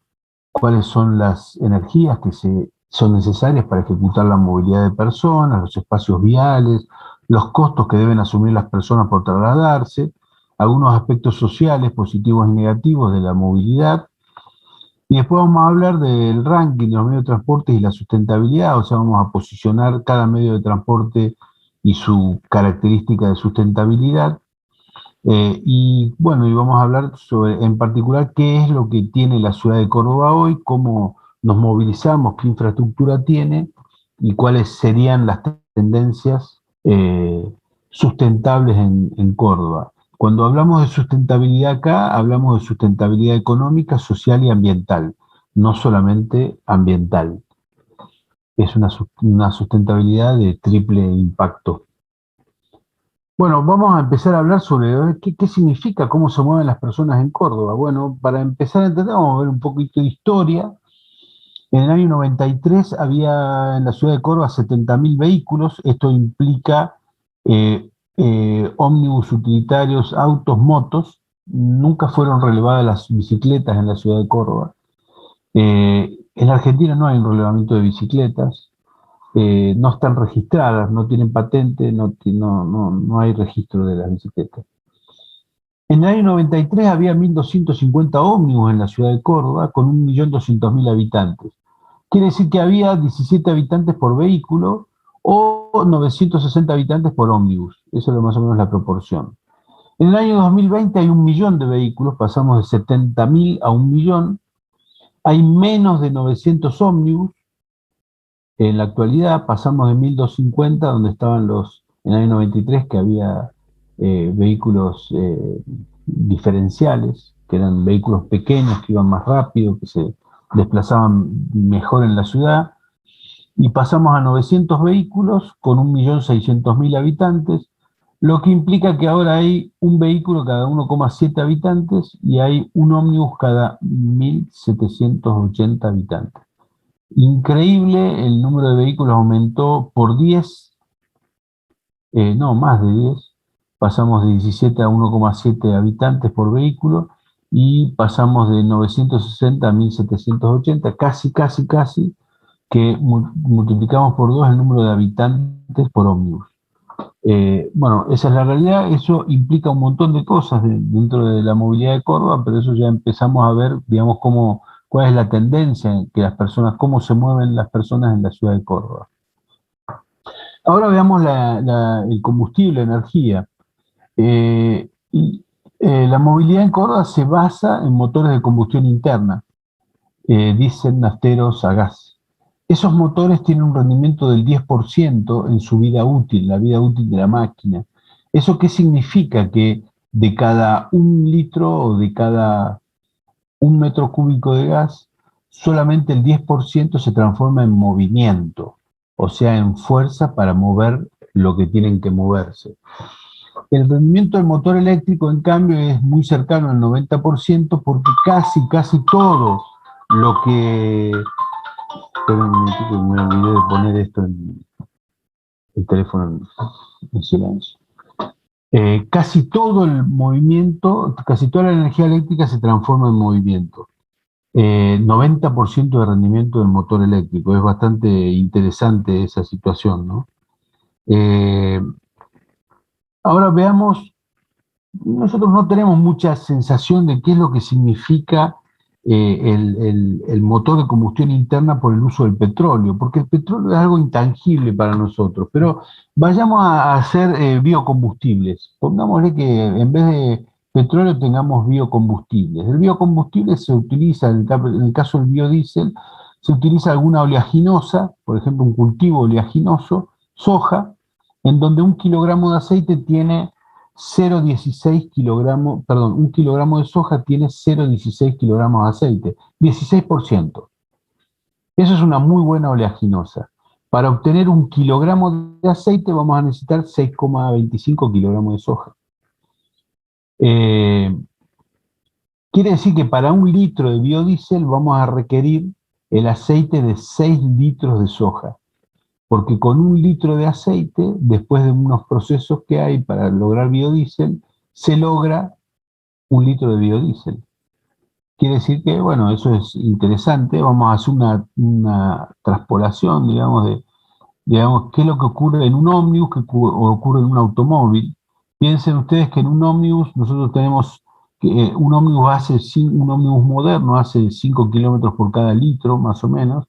cuáles son las energías que son necesarias para ejecutar la movilidad de personas, los espacios viales, los costos que deben asumir las personas por trasladarse, algunos aspectos sociales, positivos y negativos de la movilidad, y después vamos a hablar del ranking de los medios de transporte y la sustentabilidad, o sea, vamos a posicionar cada medio de transporte y su característica de sustentabilidad, y vamos a hablar sobre, en particular, qué es lo que tiene la ciudad de Córdoba hoy, cómo nos movilizamos, qué infraestructura tiene y cuáles serían las tendencias sustentables en Córdoba. Cuando hablamos de sustentabilidad acá, hablamos de sustentabilidad económica, social y ambiental, no solamente ambiental. es una sustentabilidad de triple impacto. Bueno, vamos a empezar a hablar sobre qué significa, cómo se mueven las personas en Córdoba. Bueno, para empezar a entender, vamos a ver un poquito de historia. En el año 93 había en la ciudad de Córdoba 70.000 vehículos. Esto implica ómnibus utilitarios, autos, motos. Nunca fueron relevadas las bicicletas en la ciudad de Córdoba. En la Argentina no hay un relevamiento de bicicletas. No están registradas, no tienen patente, no hay registro de las bicicletas. En el año 93 había 1.250 ómnibus en la ciudad de Córdoba con 1.200.000 habitantes. Quiere decir que había 17 habitantes por vehículo o 960 habitantes por ómnibus. Esa es más o menos la proporción. En el año 2020 hay 1.000.000 de vehículos, pasamos de 70.000 a 1.000.000. Hay menos de 900 ómnibus. En la actualidad pasamos de 1.250, donde estaban en el año 93, que había vehículos diferenciales, que eran vehículos pequeños, que iban más rápido, que se desplazaban mejor en la ciudad, y pasamos a 900 vehículos con 1.600.000 habitantes, lo que implica que ahora hay un vehículo cada 1,7 habitantes y hay un ómnibus cada 1.780 habitantes. Increíble, el número de vehículos aumentó por 10, no, más de 10. Pasamos de 17 a 1,7 habitantes por vehículo y pasamos de 960 a 1.780, casi, que multiplicamos por 2 el número de habitantes por ómnibus. Bueno, esa es la realidad. Eso implica un montón de cosas dentro de la movilidad de Córdoba, pero eso ya empezamos a ver, digamos, cuál es la tendencia en que las personas, cómo se mueven las personas en la ciudad de Córdoba. Ahora veamos el combustible, energía. La movilidad en Córdoba se basa en motores de combustión interna, diésel, nafteros, a gas. Esos motores tienen un rendimiento del 10% en su vida útil, la vida útil de la máquina. ¿Eso qué significa? Que de cada 1 litro o de cada 1 metro cúbico de gas, solamente el 10% se transforma en movimiento, o sea, en fuerza para mover lo que tienen que moverse. El rendimiento del motor eléctrico, en cambio, es muy cercano al 90% porque casi todo lo que... Esperen un momentito, me olvidé de poner esto en el teléfono en silencio. Casi todo el movimiento, casi toda la energía eléctrica se transforma en movimiento. 90% de rendimiento del motor eléctrico. Es bastante interesante esa situación, ¿no? Ahora veamos, nosotros no tenemos mucha sensación de qué es lo que significa el motor de combustión interna por el uso del petróleo, porque el petróleo es algo intangible para nosotros, pero vayamos a hacer biocombustibles. Pongámosle que en vez de petróleo tengamos biocombustibles. El biocombustible se utiliza, en el caso del biodiesel, se utiliza alguna oleaginosa, por ejemplo un cultivo oleaginoso, soja, en donde 1 kilogramo de aceite tiene 0,16 kilogramos, perdón, 1 kilogramo de soja tiene 0,16 kilogramos de aceite, 16%. Eso es una muy buena oleaginosa. Para obtener 1 kilogramo de aceite vamos a necesitar 6,25 kilogramos de soja. Quiere decir que para 1 litro de biodiesel vamos a requerir el aceite de 6 litros de soja. Porque con 1 litro de aceite, después de unos procesos que hay para lograr biodiesel, se logra 1 litro de biodiesel. Quiere decir que, bueno, eso es interesante. Vamos a hacer una traspolación, digamos, qué es lo que ocurre en un ómnibus, qué ocurre en un automóvil. Piensen ustedes que en un ómnibus nosotros tenemos un ómnibus moderno hace 5 kilómetros por cada litro, más o menos.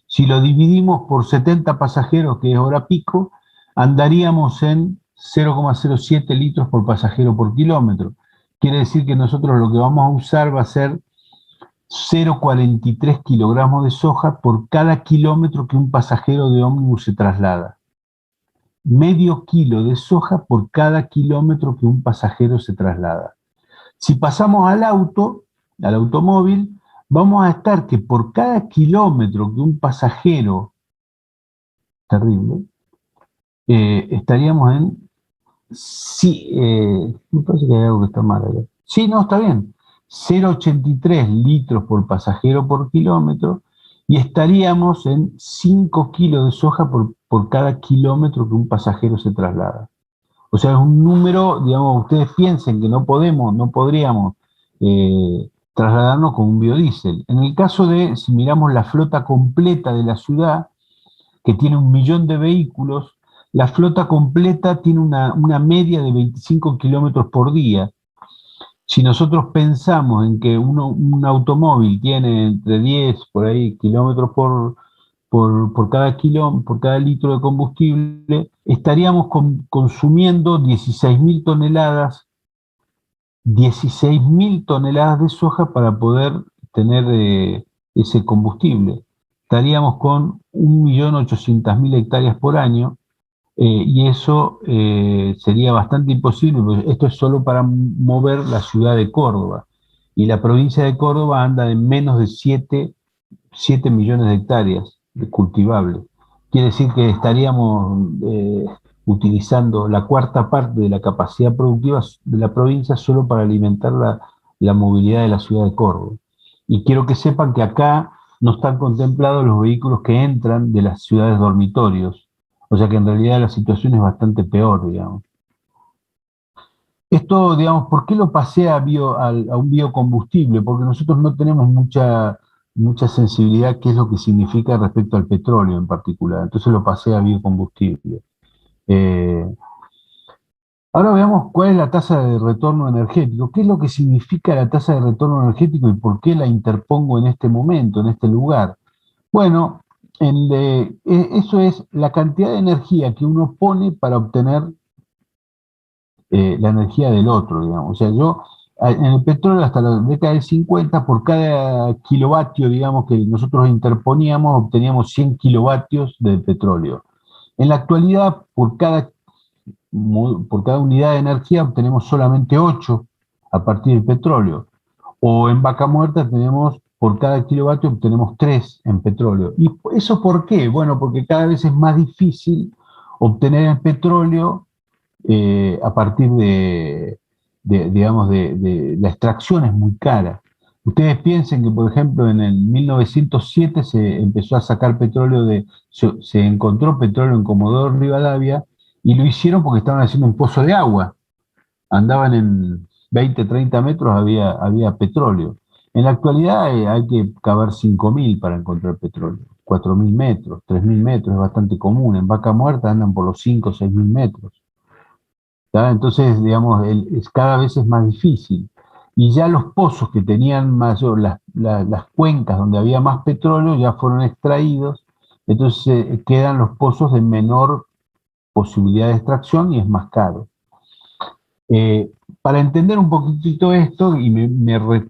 Si lo dividimos por 70 pasajeros, que es hora pico, andaríamos en 0,07 litros por pasajero por kilómetro. Quiere decir que nosotros lo que vamos a usar va a ser 0,43 kilogramos de soja por cada kilómetro que un pasajero de ómnibus se traslada. Medio kilo de soja por cada kilómetro que un pasajero se traslada. Si pasamos al automóvil, vamos a estar que por cada kilómetro que un pasajero terrible, estaríamos en, sí, me parece que hay algo que está mal allá. Sí, no, está bien, 0,83 litros por pasajero por kilómetro, y estaríamos en 5 kilos de soja por cada kilómetro que un pasajero se traslada. O sea, es un número, digamos, ustedes piensen que no podríamos trasladarnos con un biodiesel. En el caso de, si miramos la flota completa de la ciudad, que tiene 1 millón de vehículos, la flota completa tiene una media de 25 kilómetros por día. Si nosotros pensamos en que un automóvil tiene entre 10 por ahí kilómetros por cada litro de combustible, estaríamos consumiendo 16.000 toneladas, 16.000 toneladas de soja para poder tener ese combustible. Estaríamos con 1.800.000 hectáreas por año, y eso sería bastante imposible, porque esto es solo para mover la ciudad de Córdoba. Y la provincia de Córdoba anda en menos de 7 millones de hectáreas de cultivables. Quiere decir que estaríamos utilizando la cuarta parte de la capacidad productiva de la provincia solo para alimentar la movilidad de la ciudad de Córdoba. Y quiero que sepan que acá no están contemplados los vehículos que entran de las ciudades dormitorios. O sea que en realidad la situación es bastante peor, digamos. Esto, digamos, ¿por qué lo pasé a un biocombustible? Porque nosotros no tenemos mucha sensibilidad qué es lo que significa respecto al petróleo en particular. Entonces lo pasé a biocombustible. Ahora veamos cuál es la tasa de retorno energético. ¿Qué es lo que significa la tasa de retorno energético y por qué la interpongo en este momento, en este lugar? Bueno, eso es la cantidad de energía que uno pone para obtener la energía del otro, digamos. O sea, en el petróleo hasta la década del 50, por cada kilovatio, digamos, que nosotros interponíamos, obteníamos 100 kilovatios de petróleo. En la actualidad, por cada unidad de energía obtenemos solamente 8 a partir del petróleo. O en Vaca Muerta por cada kilovatio obtenemos 3 en petróleo. ¿Y eso por qué? Bueno, porque cada vez es más difícil obtener el petróleo a partir digamos, de la extracción es muy cara. Ustedes piensen que, por ejemplo, en el 1907 se empezó a sacar petróleo se encontró petróleo en Comodoro Rivadavia, y lo hicieron porque estaban haciendo un pozo de agua. Andaban en 20, 30 metros, había petróleo. En la actualidad hay que cavar 5.000 para encontrar petróleo. 4.000 metros, 3.000 metros, es bastante común. En Vaca Muerta andan por los 5 o 6.000 metros. ¿Tá? Entonces, digamos, cada vez es más difícil. Y ya los pozos que tenían mayor, las cuencas donde había más petróleo ya fueron extraídos, entonces quedan los pozos de menor posibilidad de extracción y es más caro. Para entender un poquitito esto, y me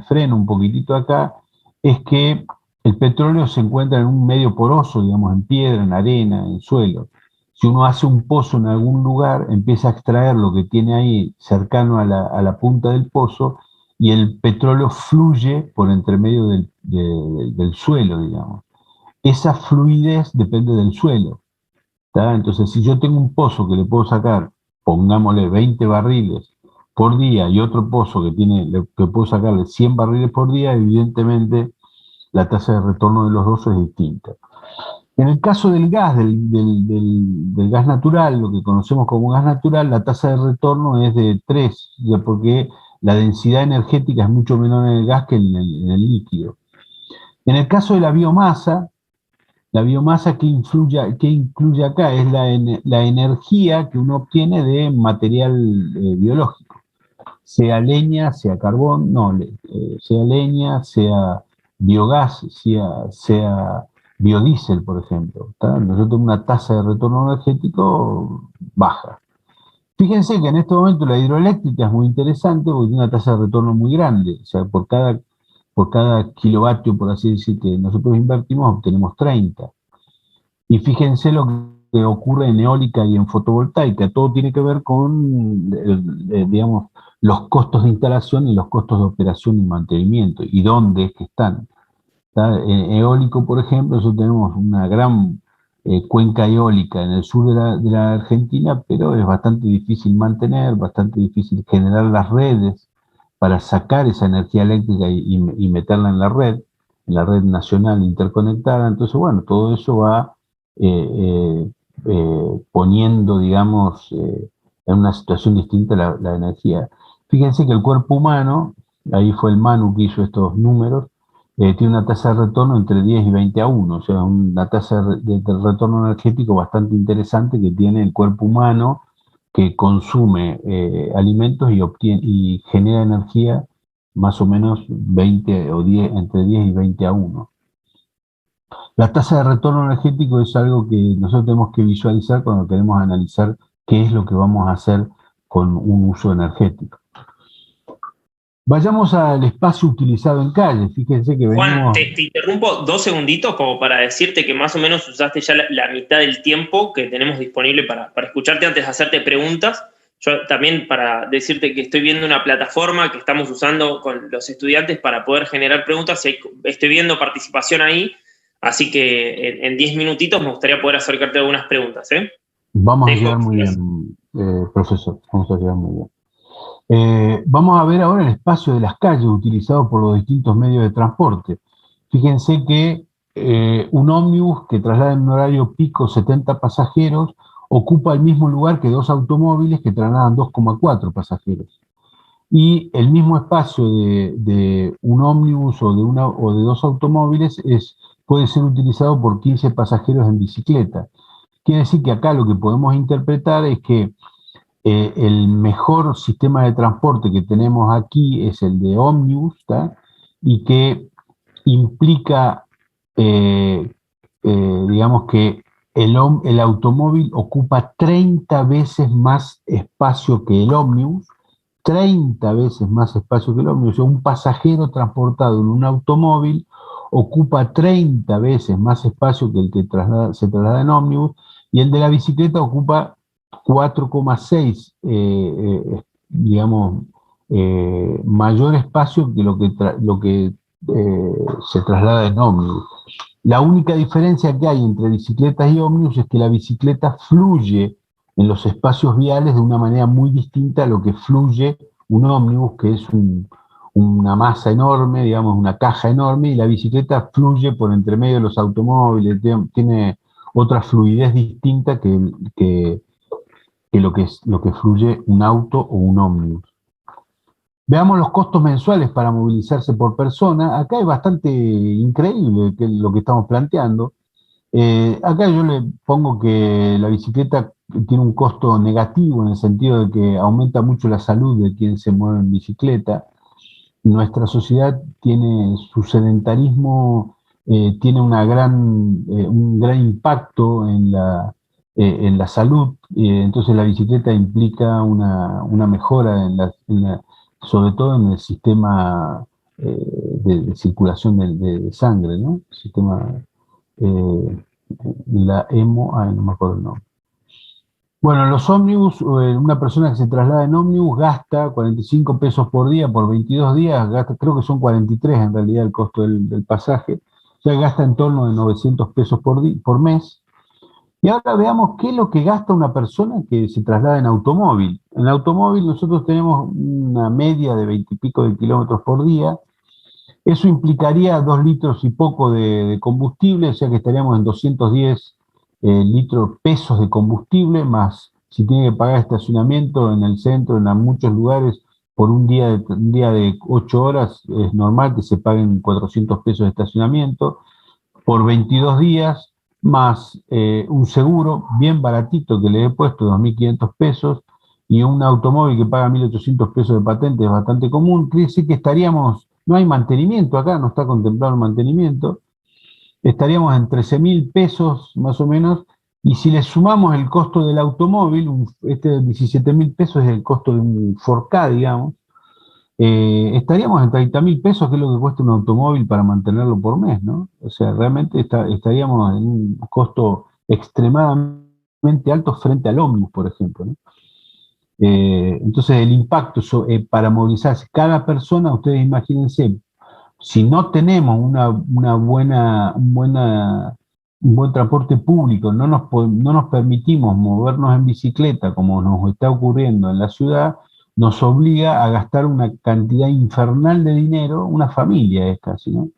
freno un poquitito acá, es que el petróleo se encuentra en un medio poroso, digamos, en piedra, en arena, en suelo. Si uno hace un pozo en algún lugar, empieza a extraer lo que tiene ahí cercano a la punta del pozo, y el petróleo fluye por entre medio del suelo, digamos. Esa fluidez depende del suelo. ¿Tá? Entonces, si yo tengo un pozo que le puedo sacar, pongámosle 20 barriles por día, y otro pozo que puedo sacarle 100 barriles por día, evidentemente la tasa de retorno de los dos es distinta. En el caso del gas, del gas natural, lo que conocemos como gas natural, la tasa de retorno es de 3, porque la densidad energética es mucho menor en el gas que en el líquido. En el caso de la biomasa que incluye acá es la energía que uno obtiene de material biológico, sea leña, sea carbón, sea leña, sea biogás, sea biodiesel, por ejemplo. ¿Tá? Nosotros tenemos una tasa de retorno energético baja. Fíjense que en este momento la hidroeléctrica es muy interesante porque tiene una tasa de retorno muy grande. O sea, por cada kilovatio, por así decir, que nosotros invertimos, obtenemos 30. Y fíjense lo que ocurre en eólica y en fotovoltaica. Todo tiene que ver con, digamos, los costos de instalación y los costos de operación y mantenimiento, y dónde es que están. En eólico, por ejemplo, nosotros tenemos una gran cuenca eólica en el sur de la Argentina, pero es bastante difícil mantener, bastante difícil generar las redes para sacar esa energía eléctrica y meterla en la red nacional interconectada. Entonces, bueno, todo eso va poniendo, digamos, en una situación distinta la energía. Fíjense que el cuerpo humano, ahí fue el Manu que hizo estos números, tiene una tasa de retorno entre 10 y 20 a 1, o sea, una tasa de retorno energético bastante interesante que tiene el cuerpo humano, que consume alimentos y genera energía más o menos 20 o 10, entre 10 y 20 a 1. La tasa de retorno energético es algo que nosotros tenemos que visualizar cuando queremos analizar qué es lo que vamos a hacer con un uso energético. Vayamos al espacio utilizado en calle. Fíjense que venimos... Juan, te interrumpo 2 segunditos como para decirte que más o menos usaste ya la mitad del tiempo que tenemos disponible para escucharte antes de hacerte preguntas. Yo también para decirte que estoy viendo una plataforma que estamos usando con los estudiantes para poder generar preguntas. Estoy viendo participación ahí, así que en 10 minutitos me gustaría poder acercarte algunas preguntas. Vamos a llegar muy bien, profesor. Vamos a llegar muy bien. Vamos a ver ahora el espacio de las calles utilizado por los distintos medios de transporte. Fíjense que un ómnibus que traslada en un horario pico 70 pasajeros ocupa el mismo lugar que 2 automóviles que trasladan 2,4 pasajeros. Y el mismo espacio de un ómnibus o de 2 automóviles puede ser utilizado por 15 pasajeros en bicicleta. Quiere decir que acá lo que podemos interpretar es que el mejor sistema de transporte que tenemos aquí es el de ómnibus, ¿tá? Y que implica, digamos que el automóvil ocupa 30 veces más espacio que el ómnibus, 30 veces más espacio que el ómnibus. O sea, un pasajero transportado en un automóvil ocupa 30 veces más espacio que el que se traslada en ómnibus, y el de la bicicleta ocupa 4,6, digamos, mayor espacio que lo que se traslada en ómnibus. La única diferencia que hay entre bicicletas y ómnibus es que la bicicleta fluye en los espacios viales de una manera muy distinta a lo que fluye un ómnibus, que es una masa enorme, digamos, una caja enorme, y la bicicleta fluye por entre medio de los automóviles, tiene otra fluidez distinta que lo que fluye un auto o un ómnibus. Veamos los costos mensuales para movilizarse por persona. Acá es bastante increíble lo que estamos planteando. Acá yo le pongo que la bicicleta tiene un costo negativo en el sentido de que aumenta mucho la salud de quien se mueve en bicicleta. Nuestra sociedad tiene su sedentarismo, tiene un gran impacto en la salud, entonces la bicicleta implica una mejora sobre todo en el sistema de circulación de sangre, ¿no? El sistema, la no me acuerdo el nombre. Bueno, los ómnibus, una persona que se traslada en ómnibus gasta 45 pesos por día, por 22 días, creo que son 43 en realidad el costo del pasaje, o sea, gasta en torno de 900 pesos por mes. Y ahora veamos qué es lo que gasta una persona que se traslada en automóvil. En automóvil nosotros tenemos una media de 20 y pico de kilómetros por día. Eso implicaría 2 litros y poco de combustible, o sea que estaríamos en 210 pesos de combustible, más si tiene que pagar estacionamiento en el centro, en muchos lugares, por un día de 8 horas, es normal que se paguen 400 pesos de estacionamiento, por 22 días, más un seguro bien baratito que le he puesto, 2.500 pesos, y un automóvil que paga 1.800 pesos de patente, es bastante común. Quiere decir que no hay mantenimiento acá, no está contemplado el mantenimiento, estaríamos en 13.000 pesos más o menos, y si le sumamos el costo del automóvil, 17.000 pesos es el costo de un 4K, digamos, estaríamos en 30.000 pesos, que es lo que cuesta un automóvil para mantenerlo por mes, ¿no? O sea, realmente estaríamos en un costo extremadamente alto frente al ómnibus, por ejemplo, ¿no? Entonces el impacto para movilizarse cada persona, ustedes imagínense, si no tenemos una buena un buen transporte público, no nos permitimos movernos en bicicleta como nos está ocurriendo en la ciudad, nos obliga a gastar una cantidad infernal de dinero, una familia es casi, ¿no?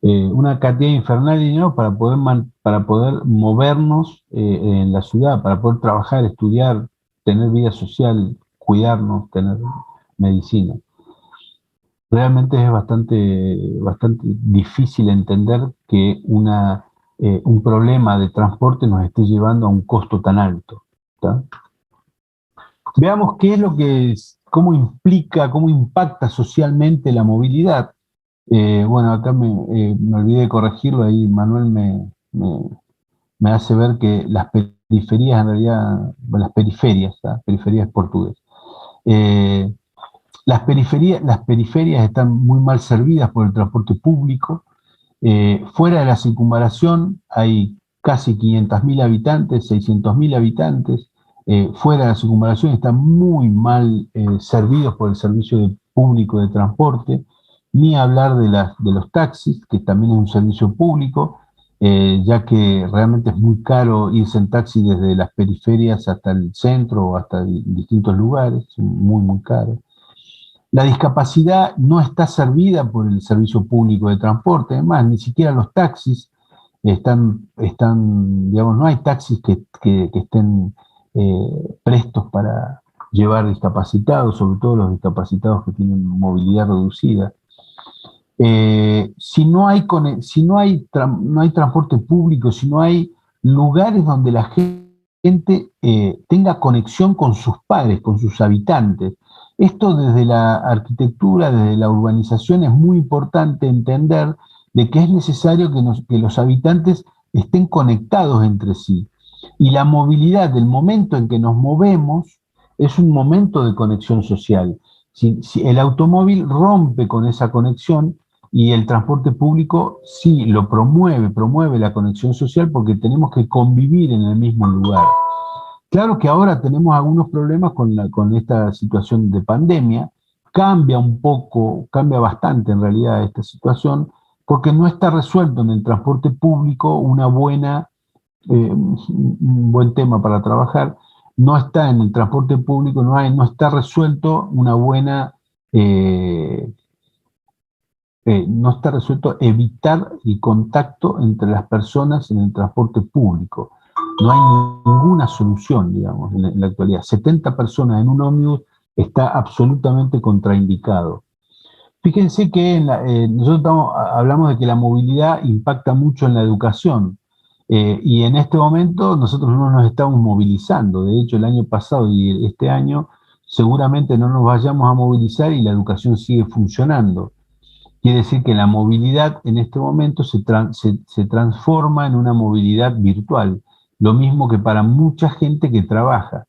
Una cantidad infernal de dinero para poder movernos en la ciudad, para poder trabajar, estudiar, tener vida social, cuidarnos, tener medicina. Realmente es bastante difícil entender que un problema de transporte nos esté llevando a un costo tan alto, ¿tá? Veamos qué es cómo impacta socialmente la movilidad. Bueno, acá me olvidé de corregirlo, ahí Manuel me hace ver que las periferias, en realidad, bueno, las periferias portugués. Las periferias están muy mal servidas por el transporte público. Fuera de la circunvalación hay casi 500.000 habitantes, 600.000 habitantes. Fuera de la circunvalación están muy mal servidos por el servicio público de transporte, ni hablar de los taxis, que también es un servicio público, ya que realmente es muy caro irse en taxi desde las periferias hasta el centro o hasta distintos lugares, muy, muy caro. La discapacidad no está servida por el servicio público de transporte, además, ni siquiera los taxis digamos, no hay taxis que estén prestos para llevar discapacitados, sobre todo los discapacitados que tienen movilidad reducida. Si no hay transporte público, si no hay lugares donde la gente tenga conexión con sus padres, con sus habitantes. Esto desde la arquitectura, desde la urbanización, es muy importante entender de que es necesario que los habitantes estén conectados entre sí. Y la movilidad, del momento en que nos movemos, es un momento de conexión social. Si el automóvil rompe con esa conexión, y el transporte público sí lo promueve la conexión social porque tenemos que convivir en el mismo lugar. Claro que ahora tenemos algunos problemas con esta situación de pandemia, cambia bastante en realidad esta situación, porque no está resuelto en el transporte público un buen tema para trabajar, no está en el transporte público, no está resuelto no está resuelto evitar el contacto entre las personas en el transporte público. No hay ninguna solución, digamos, en la actualidad. 70 personas en un ómnibus está absolutamente contraindicado. Fíjense que nosotros hablamos de que la movilidad impacta mucho en la educación, y en este momento nosotros no nos estamos movilizando. De hecho, el año pasado y este año seguramente no nos vayamos a movilizar y la educación sigue funcionando. Quiere decir que la movilidad en este momento se transforma en una movilidad virtual, lo mismo que para mucha gente que trabaja.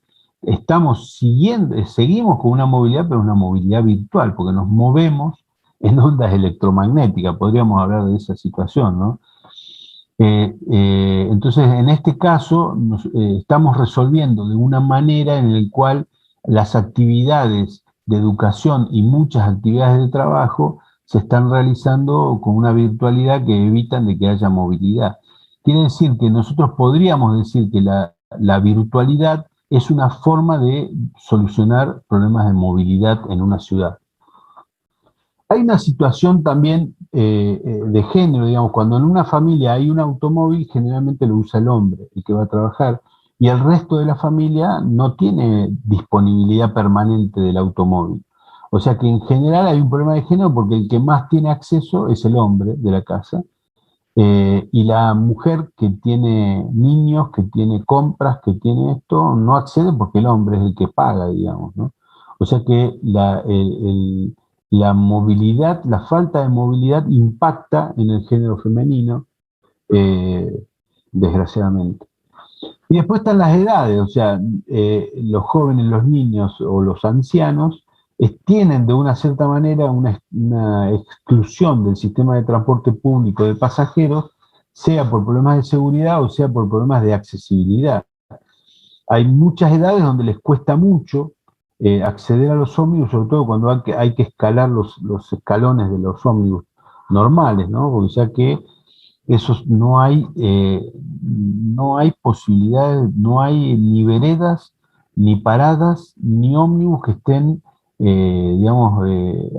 Seguimos con una movilidad, pero una movilidad virtual, porque nos movemos en ondas electromagnéticas, podríamos hablar de esa situación, ¿no? Entonces, en este caso, estamos resolviendo de una manera en la cual las actividades de educación y muchas actividades de trabajo se están realizando con una virtualidad que evitan de que haya movilidad. Quiere decir que nosotros podríamos decir que la virtualidad es una forma de solucionar problemas de movilidad en una ciudad. Hay una situación también de género, digamos, cuando en una familia hay un automóvil, generalmente lo usa el hombre, el que va a trabajar, y el resto de la familia no tiene disponibilidad permanente del automóvil. O sea que en general hay un problema de género porque el que más tiene acceso es el hombre de la casa, y la mujer que tiene niños, que tiene compras, que tiene esto, no accede porque el hombre es el que paga, digamos, ¿no? O sea que la movilidad, la falta de movilidad impacta en el género femenino, desgraciadamente. Y después están las edades, o sea, los jóvenes, los niños o los ancianos tienen de una cierta manera una exclusión del sistema de transporte público de pasajeros, sea por problemas de seguridad o sea por problemas de accesibilidad. Hay muchas edades donde les cuesta mucho acceder a los ómnibus, sobre todo cuando hay que escalar los escalones de los ómnibus normales, ¿no? Porque ya que no hay posibilidades, no hay ni veredas, ni paradas, ni ómnibus que estén, digamos,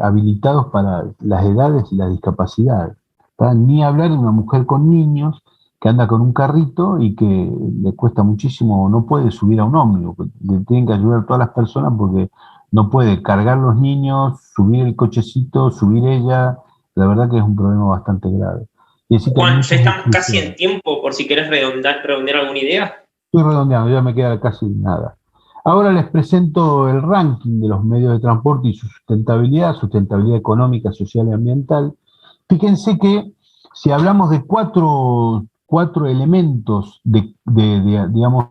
habilitados para las edades y las discapacidades. ¿Tá? Ni hablar de una mujer con niños que anda con un carrito y que le cuesta muchísimo, no puede subir a un ómnibus, le tienen que ayudar todas las personas porque no puede cargar los niños, subir el cochecito, subir ella. La verdad que es un problema bastante grave. Juan, ya estamos casi en tiempo, por si querés redondear alguna idea. Estoy redondeando, ya me queda casi nada. Ahora les presento el ranking de los medios de transporte y su sustentabilidad económica, social y ambiental. Fíjense que si hablamos de cuatro elementos digamos,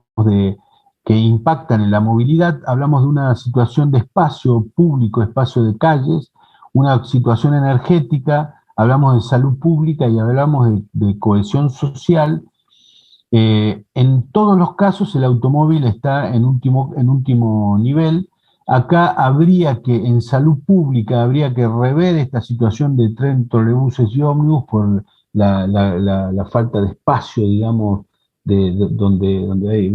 que impactan en la movilidad, hablamos de una situación de espacio público, espacio de calles, una situación energética, hablamos de salud pública y hablamos de cohesión social. En todos los casos el automóvil está en último nivel. Acá en salud pública, habría que rever esta situación de tren, trolebuses y ómnibus por la falta de espacio, digamos, donde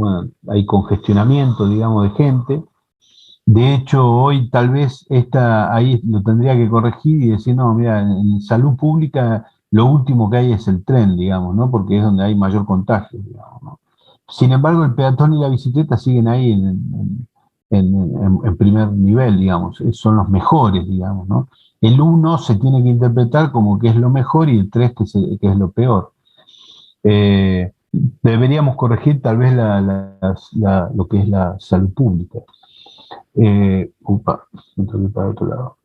hay congestionamiento, digamos, de gente. De hecho, hoy tal vez ahí lo tendría que corregir y decir, no, mira, en salud pública lo último que hay es el tren, digamos, ¿no? Porque es donde hay mayor contagio, digamos, ¿no? Sin embargo, el peatón y la bicicleta siguen ahí en primer nivel, digamos, son los mejores, digamos, ¿no? El 1 se tiene que interpretar como que es lo mejor y el 3 que es lo peor. Deberíamos corregir tal vez lo que es la salud pública. Me tengo que ir para otro lado.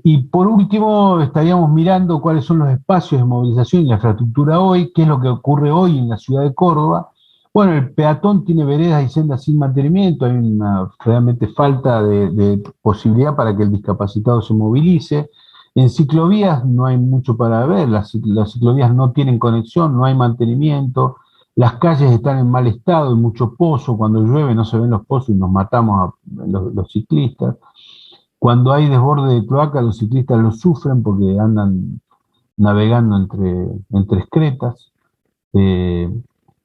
Y por último, estaríamos mirando cuáles son los espacios de movilización y la infraestructura hoy, qué es lo que ocurre hoy en la ciudad de Córdoba. Bueno, el peatón tiene veredas y sendas sin mantenimiento, hay una realmente falta de posibilidad para que el discapacitado se movilice. En ciclovías no hay mucho para ver, las ciclovías no tienen conexión, no hay mantenimiento, las calles están en mal estado, hay mucho pozo, cuando llueve no se ven los pozos y nos matamos los ciclistas. Cuando hay desborde de cloaca, los ciclistas lo sufren porque andan navegando entre excretas.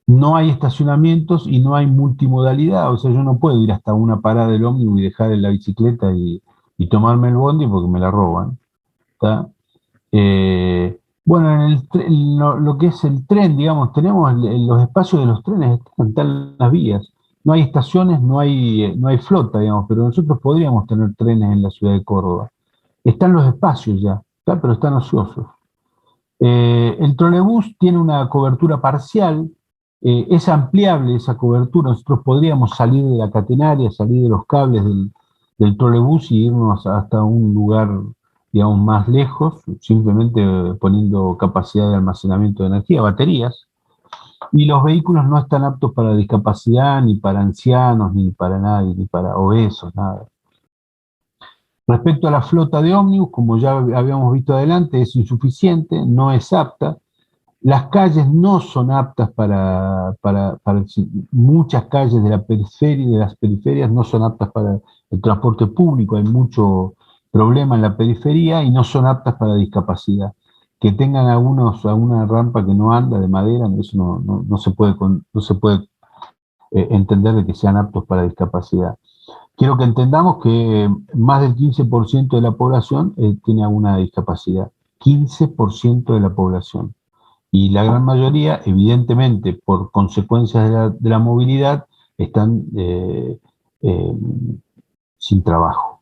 No hay estacionamientos y no hay multimodalidad, o sea, yo no puedo ir hasta una parada del ómnibus y dejar la bicicleta y tomarme el bondi porque me la roban. ¿Tá? Bueno, en lo que es el tren, digamos, tenemos los espacios de los trenes, están las vías. No hay estaciones, no hay flota, digamos, pero nosotros podríamos tener trenes en la ciudad de Córdoba. Están los espacios ya, ¿tá? Pero están ociosos. El trolebús tiene una cobertura parcial, es ampliable esa cobertura, nosotros podríamos salir de la catenaria, salir de los cables del trolebús y irnos hasta un lugar, digamos, más lejos, simplemente poniendo capacidad de almacenamiento de energía, baterías, y los vehículos no están aptos para discapacidad, ni para ancianos, ni para nadie, ni para obesos, nada. Respecto a la flota de ómnibus, como ya habíamos visto adelante, es insuficiente, no es apta. Las calles no son aptas para muchas calles de las periferias no son aptas para el transporte público, hay mucho problema en la periferia y no son aptas para discapacidad. Que tengan alguna rampa que no anda de madera, eso no se puede entender de que sean aptos para discapacidad. Quiero que entendamos que más del 15% de la población tiene alguna discapacidad. 15% de la población. Y la gran mayoría, evidentemente, por consecuencias de la movilidad, están sin trabajo.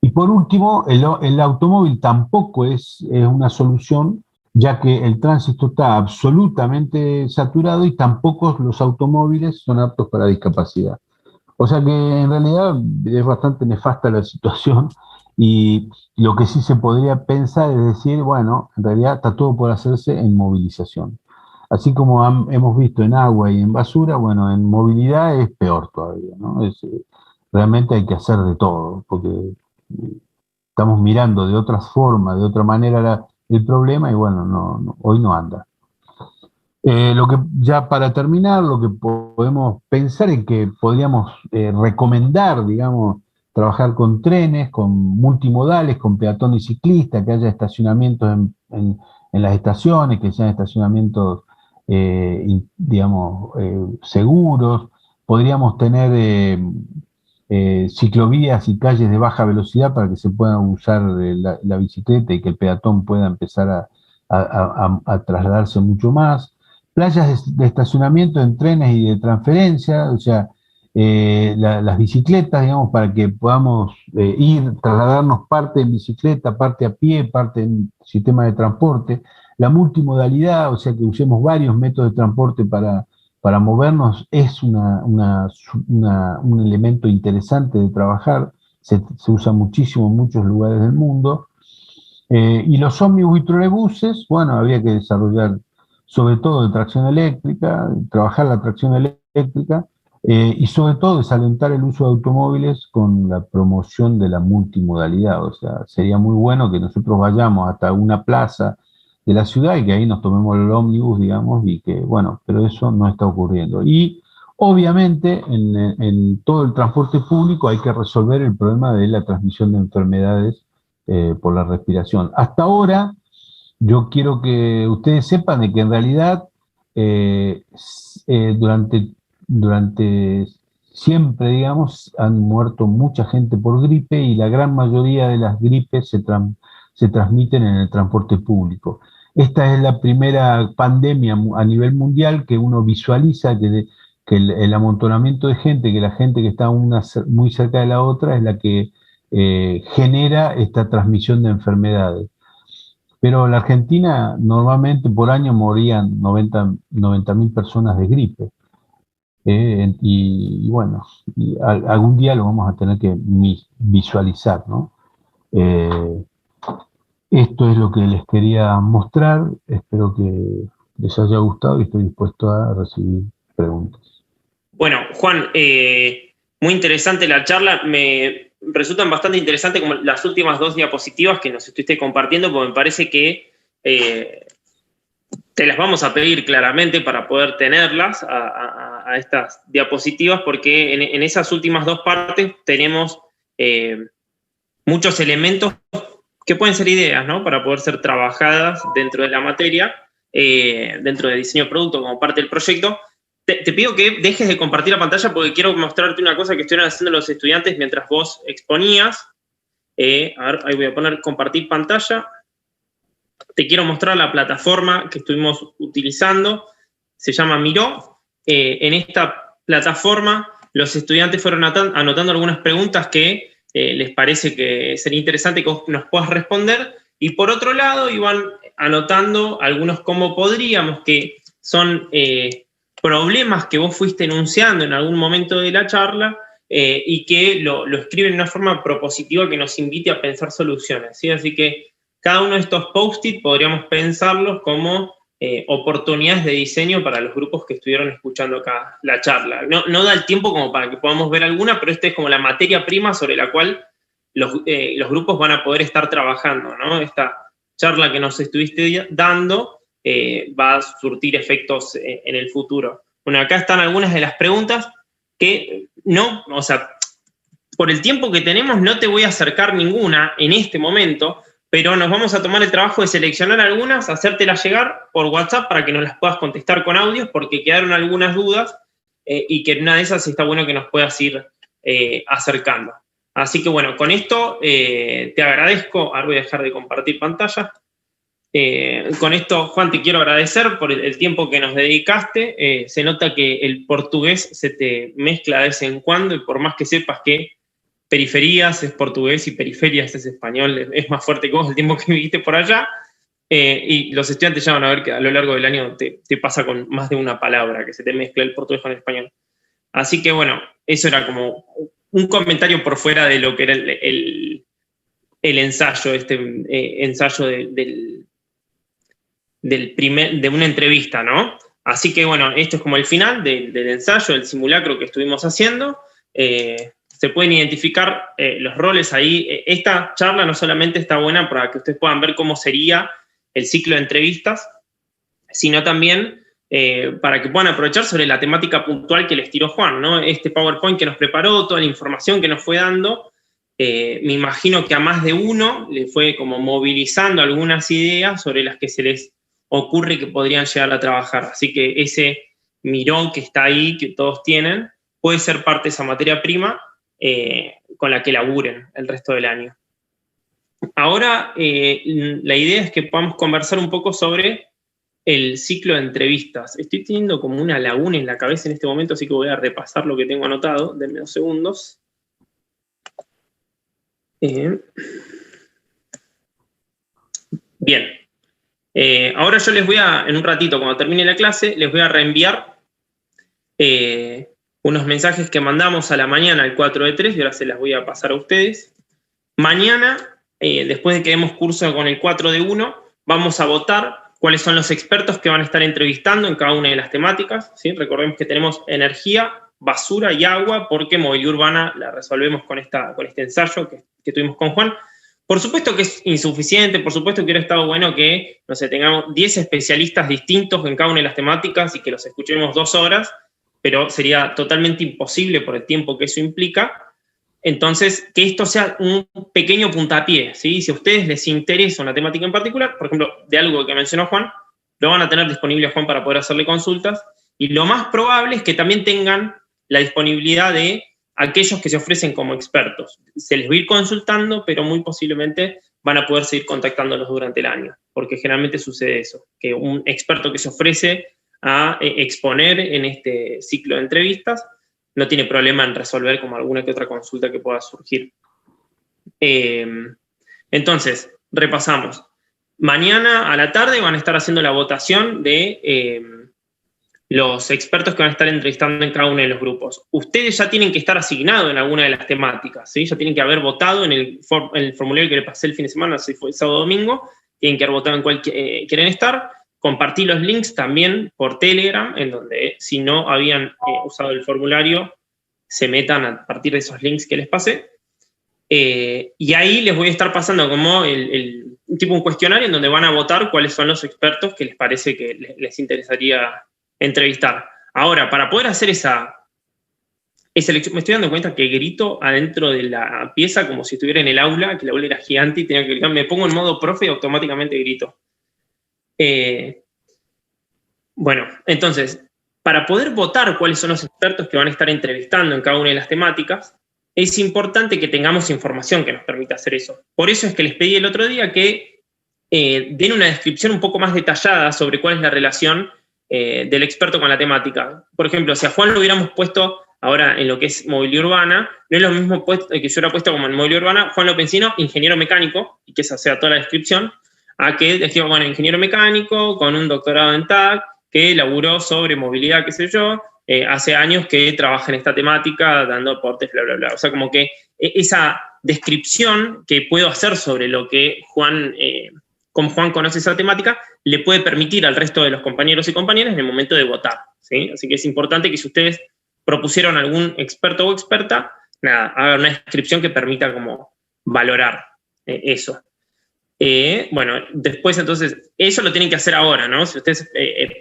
Y por último, el automóvil tampoco es una solución, ya que el tránsito está absolutamente saturado y tampoco los automóviles son aptos para discapacidad. O sea que en realidad es bastante nefasta la situación y lo que sí se podría pensar es decir, bueno, en realidad está todo por hacerse en movilización. Así como hemos visto en agua y en basura, bueno, en movilidad es peor todavía, ¿no? Realmente hay que hacer de todo, porque estamos mirando de otras formas, de otra manera el problema y bueno, hoy no anda. Lo que ya para terminar, lo que podemos pensar es que podríamos recomendar, digamos, trabajar con trenes, con multimodales, con peatón y ciclista, que haya estacionamientos las estaciones, que sean estacionamientos, digamos, seguros. Podríamos tener ciclovías y calles de baja velocidad para que se pueda usar la bicicleta y que el peatón pueda empezar a trasladarse mucho más. Playas de estacionamiento en trenes y de transferencia, o sea, las bicicletas, digamos, para que podamos trasladarnos parte en bicicleta, parte a pie, parte en sistema de transporte. La multimodalidad, o sea, que usemos varios métodos de transporte para movernos, es un elemento interesante de trabajar. Se usa muchísimo en muchos lugares del mundo. Y los ómnibus y trolebuses, bueno, habría que desarrollar sobre todo de tracción eléctrica, trabajar la tracción eléctrica, y sobre todo desalentar el uso de automóviles con la promoción de la multimodalidad. O sea, sería muy bueno que nosotros vayamos hasta una plaza de la ciudad y que ahí nos tomemos el ómnibus, digamos, y que, bueno, pero eso no está ocurriendo. Y obviamente en todo el transporte público hay que resolver el problema de la transmisión de enfermedades por la respiración. Hasta ahora, yo quiero que ustedes sepan de que en realidad durante siempre, digamos, han muerto mucha gente por gripe y la gran mayoría de las gripes se transmiten en el transporte público. Esta es la primera pandemia a nivel mundial que uno visualiza que el amontonamiento de gente, que la gente que está muy cerca de la otra es la que genera esta transmisión de enfermedades. Pero en la Argentina normalmente por año morían 90.000 personas de gripe. Y bueno, algún día lo vamos a tener que visualizar, ¿no? Esto es lo que les quería mostrar. Espero que les haya gustado y estoy dispuesto a recibir preguntas. Bueno, Juan, muy interesante la charla. Me resultan bastante interesantes como las últimas 2 diapositivas que nos estuviste compartiendo, porque me parece que te las vamos a pedir claramente para poder tenerlas a estas diapositivas, porque en esas últimas 2 partes tenemos muchos elementos que pueden ser ideas, ¿no? Para poder ser trabajadas dentro de la materia, dentro de diseño de producto como parte del proyecto. Te pido que dejes de compartir la pantalla porque quiero mostrarte una cosa que estuvieron haciendo los estudiantes mientras vos exponías. A ver, ahí voy a poner compartir pantalla. Te quiero mostrar la plataforma que estuvimos utilizando. Se llama Miro. En esta plataforma los estudiantes fueron anotando algunas preguntas que les parece que sería interesante que vos nos puedas responder. Y por otro lado, iban anotando algunos cómo podríamos, que son problemas que vos fuiste enunciando en algún momento de la charla y que lo escriben de una forma propositiva que nos invite a pensar soluciones, ¿sí? Así que cada uno de estos post-it podríamos pensarlos como oportunidades de diseño para los grupos que estuvieron escuchando acá la charla. No da el tiempo como para que podamos ver alguna, pero esta es como la materia prima sobre la cual los grupos van a poder estar trabajando, ¿no? Esta charla que nos estuviste dando va a surtir efectos en el futuro. Bueno, acá están algunas de las preguntas que no, o sea, por el tiempo que tenemos no te voy a acercar ninguna en este momento, pero nos vamos a tomar el trabajo de seleccionar algunas, hacértelas llegar por WhatsApp para que nos las puedas contestar con audios, porque quedaron algunas dudas y que en una de esas está bueno que nos puedas ir acercando. Así que bueno, con esto te agradezco. Ahora voy a dejar de compartir pantalla. Con esto, Juan, te quiero agradecer por el tiempo que nos dedicaste. Se nota que el portugués se te mezcla de vez en cuando, y por más que sepas que periferias es portugués y periferias es español, es más fuerte que vos el tiempo que viviste por allá. Y los estudiantes ya van a ver que a lo largo del año te pasa con más de una palabra, que se te mezcla el portugués con el español. Así que bueno, eso era como un comentario por fuera de lo que era el ensayo, ensayo de una entrevista, ¿no? Así que bueno, esto es como el final del ensayo, del simulacro que estuvimos haciendo. Se pueden identificar los roles ahí. Esta charla no solamente está buena para que ustedes puedan ver cómo sería el ciclo de entrevistas, sino también para que puedan aprovechar sobre la temática puntual que les tiró Juan, ¿no? Este PowerPoint que nos preparó, toda la información que nos fue dando, me imagino que a más de uno le fue como movilizando algunas ideas sobre las que se les ocurre que podrían llegar a trabajar. Así que ese mirón que está ahí, que todos tienen, puede ser parte de esa materia prima con la que laburen el resto del año. Ahora, la idea es que podamos conversar un poco sobre el ciclo de entrevistas. Estoy teniendo como una laguna en la cabeza en este momento, así que voy a repasar lo que tengo anotado. Denme 2 segundos. Bien. Ahora yo les voy a, en un ratito, cuando termine la clase, les voy a reenviar unos mensajes que mandamos a la mañana al 4 de 3, y ahora se las voy a pasar a ustedes. Mañana, después de que demos curso con el 4 de 1, vamos a votar cuáles son los expertos que van a estar entrevistando en cada una de las temáticas, ¿sí? Recordemos que tenemos energía, basura y agua, porque movilidad urbana la resolvemos con este ensayo que tuvimos con Juan. Por supuesto que es insuficiente, por supuesto que hubiera estado bueno que, no sé, tengamos 10 especialistas distintos en cada una de las temáticas y que los escuchemos 2 horas, pero sería totalmente imposible por el tiempo que eso implica. Entonces, que esto sea un pequeño puntapié, ¿sí? Si a ustedes les interesa una temática en particular, por ejemplo, de algo que mencionó Juan, lo van a tener disponible a Juan para poder hacerle consultas, y lo más probable es que también tengan la disponibilidad de aquellos que se ofrecen como expertos. Se les va a ir consultando, pero muy posiblemente van a poder seguir contactándolos durante el año, porque generalmente sucede eso, que un experto que se ofrece a exponer en este ciclo de entrevistas no tiene problema en resolver como alguna que otra consulta que pueda surgir. Entonces, repasamos. Mañana a la tarde van a estar haciendo la votación de los expertos que van a estar entrevistando en cada uno de los grupos. Ustedes ya tienen que estar asignados en alguna de las temáticas, ¿sí? Ya tienen que haber votado en el formulario que le pasé el fin de semana, si fue sábado o domingo, tienen que haber votado en cuál quieren estar. Compartí los links también por Telegram, en donde si no habían usado el formulario, se metan a partir de esos links que les pasé. Y ahí les voy a estar pasando como un cuestionario en donde van a votar cuáles son los expertos que les parece que les interesaría entrevistar. Ahora, para poder hacer esa elección, me estoy dando cuenta que grito adentro de la pieza como si estuviera en el aula, que la aula era gigante y tenía que gritar. Me pongo en modo profe y automáticamente grito. Bueno, entonces, para poder votar cuáles son los expertos que van a estar entrevistando en cada una de las temáticas, es importante que tengamos información que nos permita hacer eso. Por eso es que les pedí el otro día que den una descripción un poco más detallada sobre cuál es la relación del experto con la temática. Por ejemplo, si a Juan lo hubiéramos puesto ahora en lo que es movilidad urbana, no es lo mismo que yo hubiera puesto como en movilidad urbana, Juan Lopensino, ingeniero mecánico, y que esa sea toda la descripción, a que decía, bueno, ingeniero mecánico con un doctorado en TAC, que laburó sobre movilidad, qué sé yo, hace años que trabaja en esta temática, dando aportes, bla, bla, bla. O sea, como que esa descripción que puedo hacer sobre lo que Juan, como Juan conoce esa temática, le puede permitir al resto de los compañeros y compañeras en el momento de votar, ¿sí? Así que es importante que si ustedes propusieron algún experto o experta, nada, hagan una descripción que permita como valorar eso. Bueno, después entonces, eso lo tienen que hacer ahora, ¿no? Si ustedes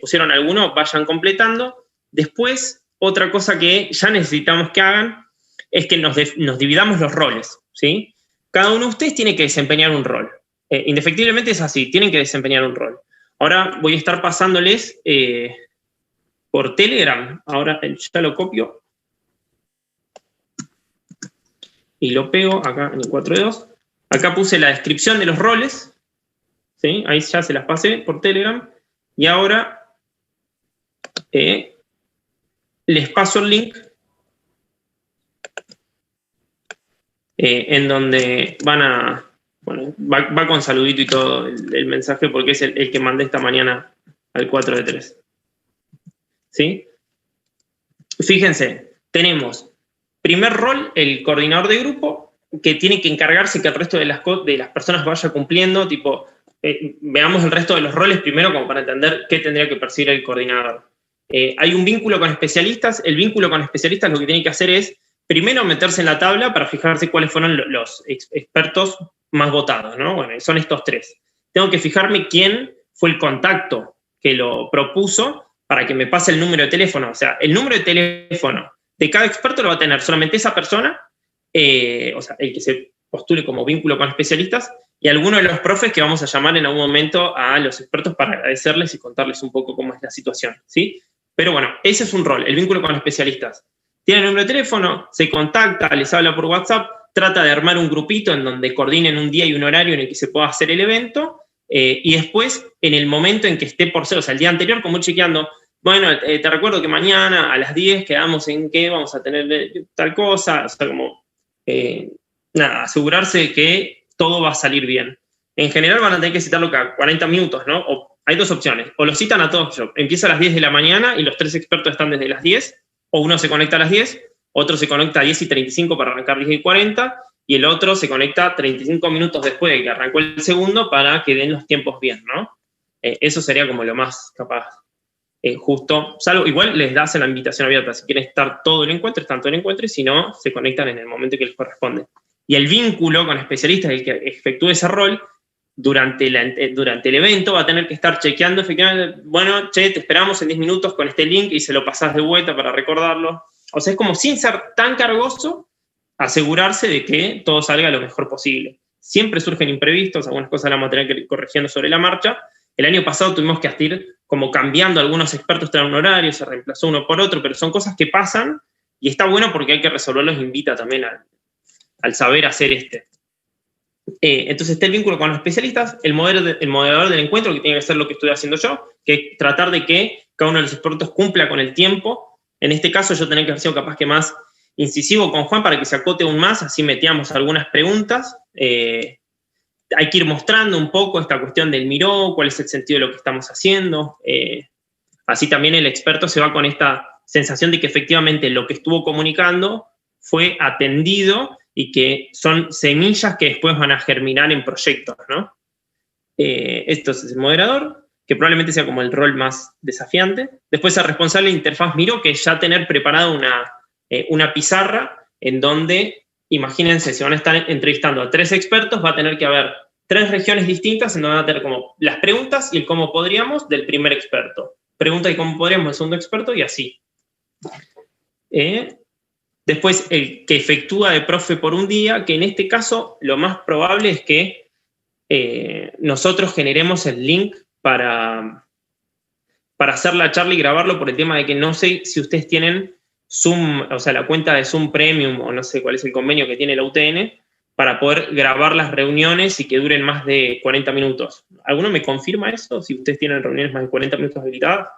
pusieron alguno, vayan completando. Después, otra cosa que ya necesitamos que hagan es que nos dividamos los roles, ¿sí? Cada uno de ustedes tiene que desempeñar un rol. Indefectiblemente es así, tienen que desempeñar un rol. Ahora voy a estar pasándoles por Telegram, ahora ya lo copio y lo pego acá en el 4 de 2. Acá puse la descripción de los roles, ¿sí? Ahí ya se las pasé por Telegram. Y ahora les paso el link en donde van a... Bueno, va con saludito y todo el mensaje porque es el que mandé esta mañana al 4 de 3. ¿Sí? Fíjense, tenemos primer rol, el coordinador de grupo, que tiene que encargarse que el resto de las personas vaya cumpliendo, tipo, veamos el resto de los roles primero como para entender qué tendría que perseguir el coordinador. Hay un vínculo con especialistas. El vínculo con especialistas lo que tiene que hacer es primero meterse en la tabla para fijarse cuáles fueron los expertos más votados, ¿no? Bueno, son estos 3. Tengo que fijarme quién fue el contacto que lo propuso para que me pase el número de teléfono. O sea, el número de teléfono de cada experto lo va a tener solamente esa persona, o sea, el que se postule como vínculo con especialistas, y algunos de los profes que vamos a llamar en algún momento a los expertos para agradecerles y contarles un poco cómo es la situación, ¿sí? Pero bueno, ese es un rol, el vínculo con especialistas. Tiene el número de teléfono, se contacta, les habla por WhatsApp, trata de armar un grupito en donde coordinen un día y un horario en el que se pueda hacer el evento, y después, en el momento en que esté por ser, o sea, el día anterior, como chequeando, bueno, te recuerdo que mañana a las 10 quedamos en que vamos a tener tal cosa, o sea, como, nada, asegurarse de que todo va a salir bien. En general van a tener que citarlo cada 40 minutos, ¿no? O hay dos opciones, o lo citan a todos, empieza a las 10 de la mañana y los 3 expertos están desde las 10, o uno se conecta a las 10, otro se conecta a 10:35 para arrancar 10:40, y el otro se conecta 35 minutos después de que arrancó el segundo para que den los tiempos bien, ¿no? Eso sería como lo más capaz. Justo, salvo, igual les das la invitación abierta, si quieren estar todo el encuentro, están todo el encuentro, y si no, se conectan en el momento que les corresponde. Y el vínculo con especialistas, el que efectúe ese rol, durante el evento va a tener que estar chequeando, efectivamente, bueno, che, te esperamos en 10 minutos con este link y se lo pasás de vuelta para recordarlo. O sea, es como sin ser tan cargoso, asegurarse de que todo salga lo mejor posible. Siempre surgen imprevistos, algunas cosas las vamos a tener que ir corrigiendo sobre la marcha. El año pasado tuvimos que ir como cambiando, algunos expertos traen un horario, se reemplazó uno por otro, pero son cosas que pasan y está bueno porque hay que resolverlos, invita también al saber hacer Entonces está el vínculo con los especialistas, el moderador del encuentro, que tiene que ser lo que estoy haciendo yo, que es tratar de que cada uno de los expertos cumpla con el tiempo. En este caso yo tenía que haber sido capaz que más incisivo con Juan para que se acote aún más, así metíamos algunas preguntas. Hay que ir mostrando un poco esta cuestión del miró, cuál es el sentido de lo que estamos haciendo. Así también el experto se va con esta sensación de que efectivamente lo que estuvo comunicando fue atendido y que son semillas que después van a germinar en proyectos, ¿no? Esto es el moderador, que probablemente sea como el rol más desafiante. Después el responsable de interfaz Miro, que es ya tener preparada una pizarra en donde, imagínense, si van a estar entrevistando a 3 expertos, va a tener que haber 3 regiones distintas en donde van a tener como las preguntas y el cómo podríamos del primer experto. Pregunta y cómo podríamos del segundo experto y así. Después, el que efectúa de profe por un día, que en este caso lo más probable es que nosotros generemos el link para hacer la charla y grabarlo, por el tema de que no sé si ustedes tienen Zoom, o sea, la cuenta de Zoom Premium, o no sé cuál es el convenio que tiene la UTN, para poder grabar las reuniones y que duren más de 40 minutos. ¿Alguno me confirma eso? Si ustedes tienen reuniones más de 40 minutos habilitadas.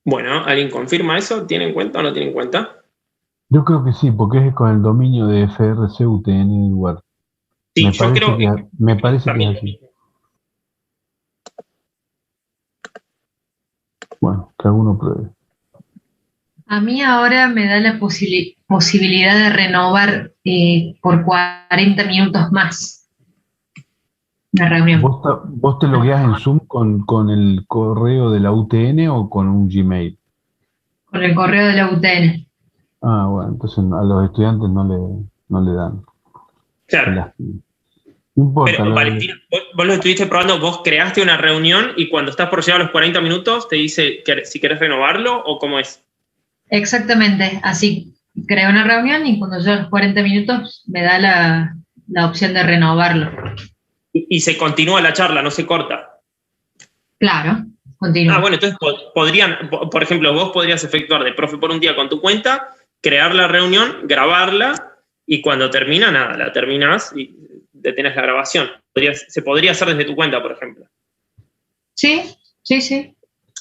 Bueno, ¿alguien confirma eso? ¿Tiene en cuenta o no tiene en cuenta? Yo creo que sí, porque es con el dominio de FRC UTN Eduard. Sí, yo creo que me parece que es así. Bueno, que alguno pruebe. A mí ahora me da la posibilidad de renovar por 40 minutos más la reunión. ¿Vos te logueás en Zoom con el correo de la UTN o con un Gmail? Con el correo de la UTN. Ah, bueno, entonces a los estudiantes no le dan. Claro. No importa. Pero, Valentina, vos lo estuviste probando, vos creaste una reunión y cuando estás por llegar a los 40 minutos te dice si querés renovarlo o cómo es. Exactamente, así creo una reunión y cuando llego a los 40 minutos me da la opción de renovarlo. Y se continúa la charla, no se corta. Claro, continúa. Ah, bueno, entonces podrían, por ejemplo, vos podrías efectuar de profe por un día con tu cuenta, crear la reunión, grabarla y cuando termina, nada, la terminás y detenés la grabación. Se podría hacer desde tu cuenta, por ejemplo. Sí.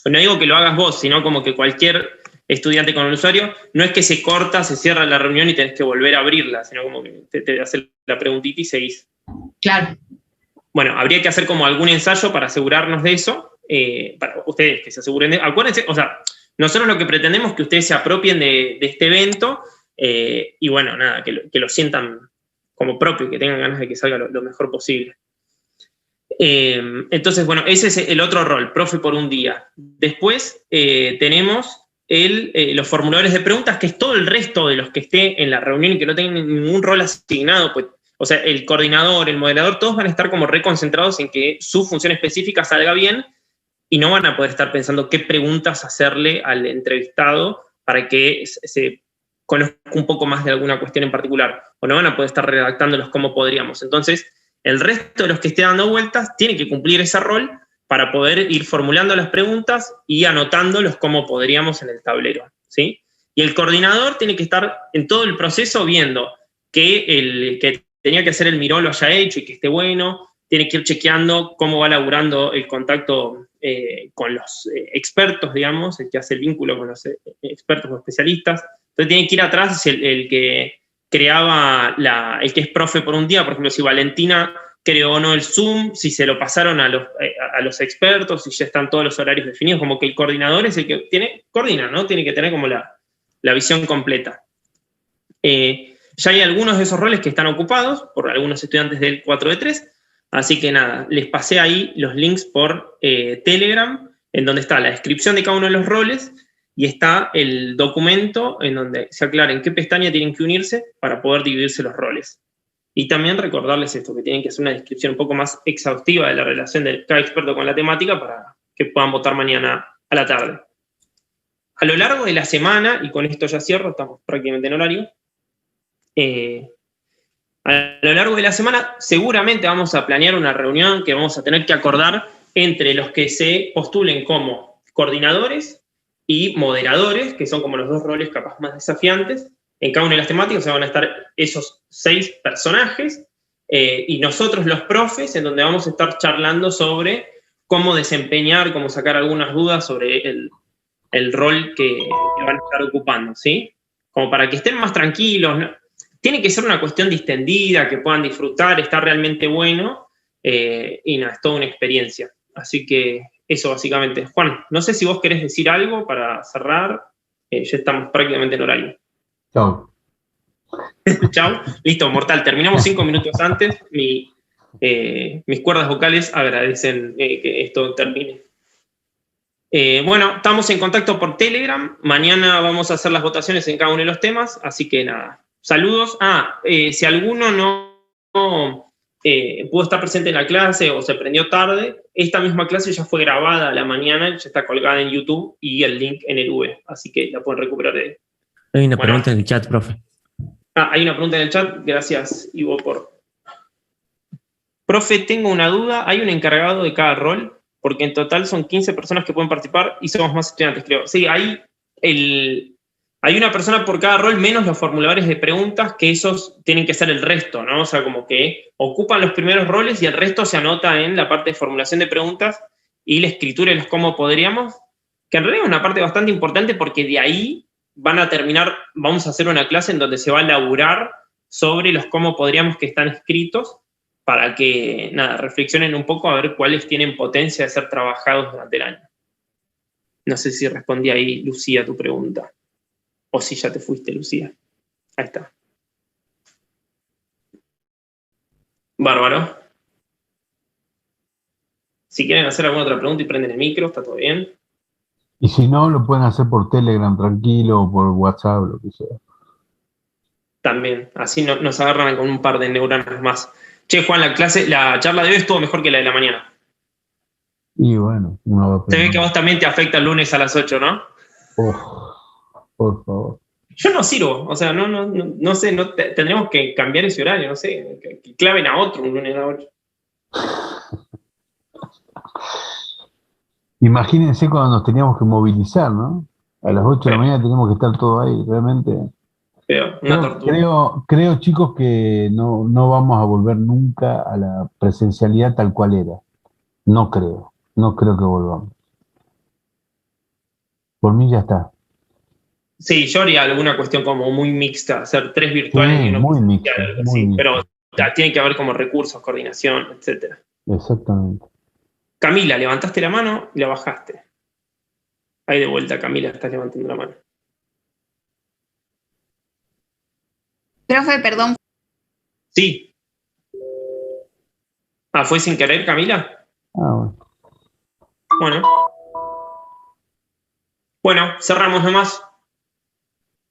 No digo que lo hagas vos, sino como que cualquier estudiante con el usuario, no es que se corta, se cierra la reunión y tenés que volver a abrirla, sino como que te hace la preguntita y seguís. Claro. Bueno, habría que hacer como algún ensayo para asegurarnos de eso, para ustedes que se aseguren de... Acuérdense, o sea, nosotros lo que pretendemos es que ustedes se apropien de este evento y bueno, nada, que lo sientan como propio, que tengan ganas de que salga lo mejor posible. Entonces, bueno, ese es el otro rol, profe por un día. Después tenemos los formuladores de preguntas, que es todo el resto de los que esté en la reunión y que no tengan ningún rol asignado, pues O sea, el coordinador, el moderador, todos van a estar como reconcentrados en que su función específica salga bien y no van a poder estar pensando qué preguntas hacerle al entrevistado para que se conozca un poco más de alguna cuestión en particular. O no van a poder estar redactándolos como podríamos. Entonces, el resto de los que esté dando vueltas tiene que cumplir ese rol para poder ir formulando las preguntas y anotándolos como podríamos en el tablero, ¿sí? Y el coordinador tiene que estar en todo el proceso viendo que el que tenía que hacer el miró lo haya hecho y que esté bueno, tiene que ir chequeando cómo va laburando el contacto con los expertos, digamos, el que hace el vínculo con los expertos o especialistas. Entonces tiene que ir atrás el que creaba, el que es profe por un día, por ejemplo, si Valentina creó o no el Zoom, si se lo pasaron a los expertos, si ya están todos los horarios definidos, como que el coordinador es el que coordina, ¿no? Tiene que tener como la visión completa. Ya hay algunos de esos roles que están ocupados por algunos estudiantes del 4 de 3, así que nada, les pasé ahí los links por Telegram, en donde está la descripción de cada uno de los roles, y está el documento en donde se aclara en qué pestaña tienen que unirse para poder dividirse los roles. Y también recordarles esto, que tienen que hacer una descripción un poco más exhaustiva de la relación de cada experto con la temática para que puedan votar mañana a la tarde. A lo largo de la semana, y con esto ya cierro, estamos prácticamente en horario, a lo largo de la semana seguramente vamos a planear una reunión que vamos a tener que acordar entre los que se postulen como coordinadores y moderadores, que son como los dos roles capaz más desafiantes. En cada una de las temáticas van a estar esos 6 personajes y nosotros los profes, en donde vamos a estar charlando sobre cómo desempeñar, cómo sacar algunas dudas sobre el rol que van a estar ocupando, ¿sí? Como para que estén más tranquilos, ¿no? Tiene que ser una cuestión distendida, que puedan disfrutar, está realmente bueno, y nada, es toda una experiencia. Así que eso básicamente. Juan, no sé si vos querés decir algo para cerrar, ya estamos prácticamente en horario. Chao. Chao. Listo, mortal, terminamos 5 minutos antes, mis cuerdas vocales agradecen que esto termine. Bueno, estamos en contacto por Telegram, mañana vamos a hacer las votaciones en cada uno de los temas, así que nada. Saludos. Si alguno no pudo estar presente en la clase o se prendió tarde, esta misma clase ya fue grabada a la mañana, ya está colgada en YouTube y el link en el V, así que la pueden recuperar de... Hay una pregunta en el chat, profe. Hay una pregunta en el chat, gracias Ivo por... Profe, tengo una duda, ¿hay un encargado de cada rol? Porque en total son 15 personas que pueden participar y somos más estudiantes, creo. Sí, hay una persona por cada rol, menos los formuladores de preguntas, que esos tienen que ser el resto, ¿no? O sea, como que ocupan los primeros roles y el resto se anota en la parte de formulación de preguntas y la escritura y los cómo podríamos, que en realidad es una parte bastante importante porque de ahí vamos a hacer una clase en donde se va a laburar sobre los cómo podríamos que están escritos para que, nada, reflexionen un poco a ver cuáles tienen potencia de ser trabajados durante el año. No sé si respondí ahí, Lucía, a tu pregunta. O si ya te fuiste, Lucía. Ahí está. Bárbaro. Si quieren hacer alguna otra pregunta y prenden el micro, está todo bien. Y si no, lo pueden hacer por Telegram, tranquilo, o por WhatsApp, lo que sea. También. Así nos agarran con un par de neuronas más. Che, Juan, la charla de hoy estuvo mejor que la de la mañana. Y bueno, uno va a Se ve que a vos también te afecta el lunes a las 8, ¿no? Por favor. Yo no sirvo, o sea, no sé, tendremos que cambiar ese horario, no sé, que claven a otro un lunes a las 8. Imagínense cuando nos teníamos que movilizar, ¿no? A las 8 de la mañana teníamos que estar todos ahí, realmente. Pero una tortura. Creo, chicos, que no vamos a volver nunca a la presencialidad tal cual era. No creo que volvamos. Por mí ya está. Sí, yo haría alguna cuestión como muy mixta, hacer 3 virtuales y uno muy mixta, pero tiene que haber como recursos, coordinación, etc. Exactamente. Camila, levantaste la mano y la bajaste. Ahí de vuelta, Camila, estás levantando la mano. Profe, perdón. Sí. ¿Fue sin querer, Camila? Bueno. Bueno, cerramos nomás.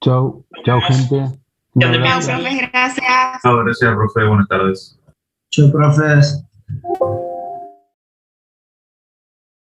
Chau, gente. Que anden bien. Chao, profes, gracias. Gracias, profe. Buenas tardes. Chao, profes.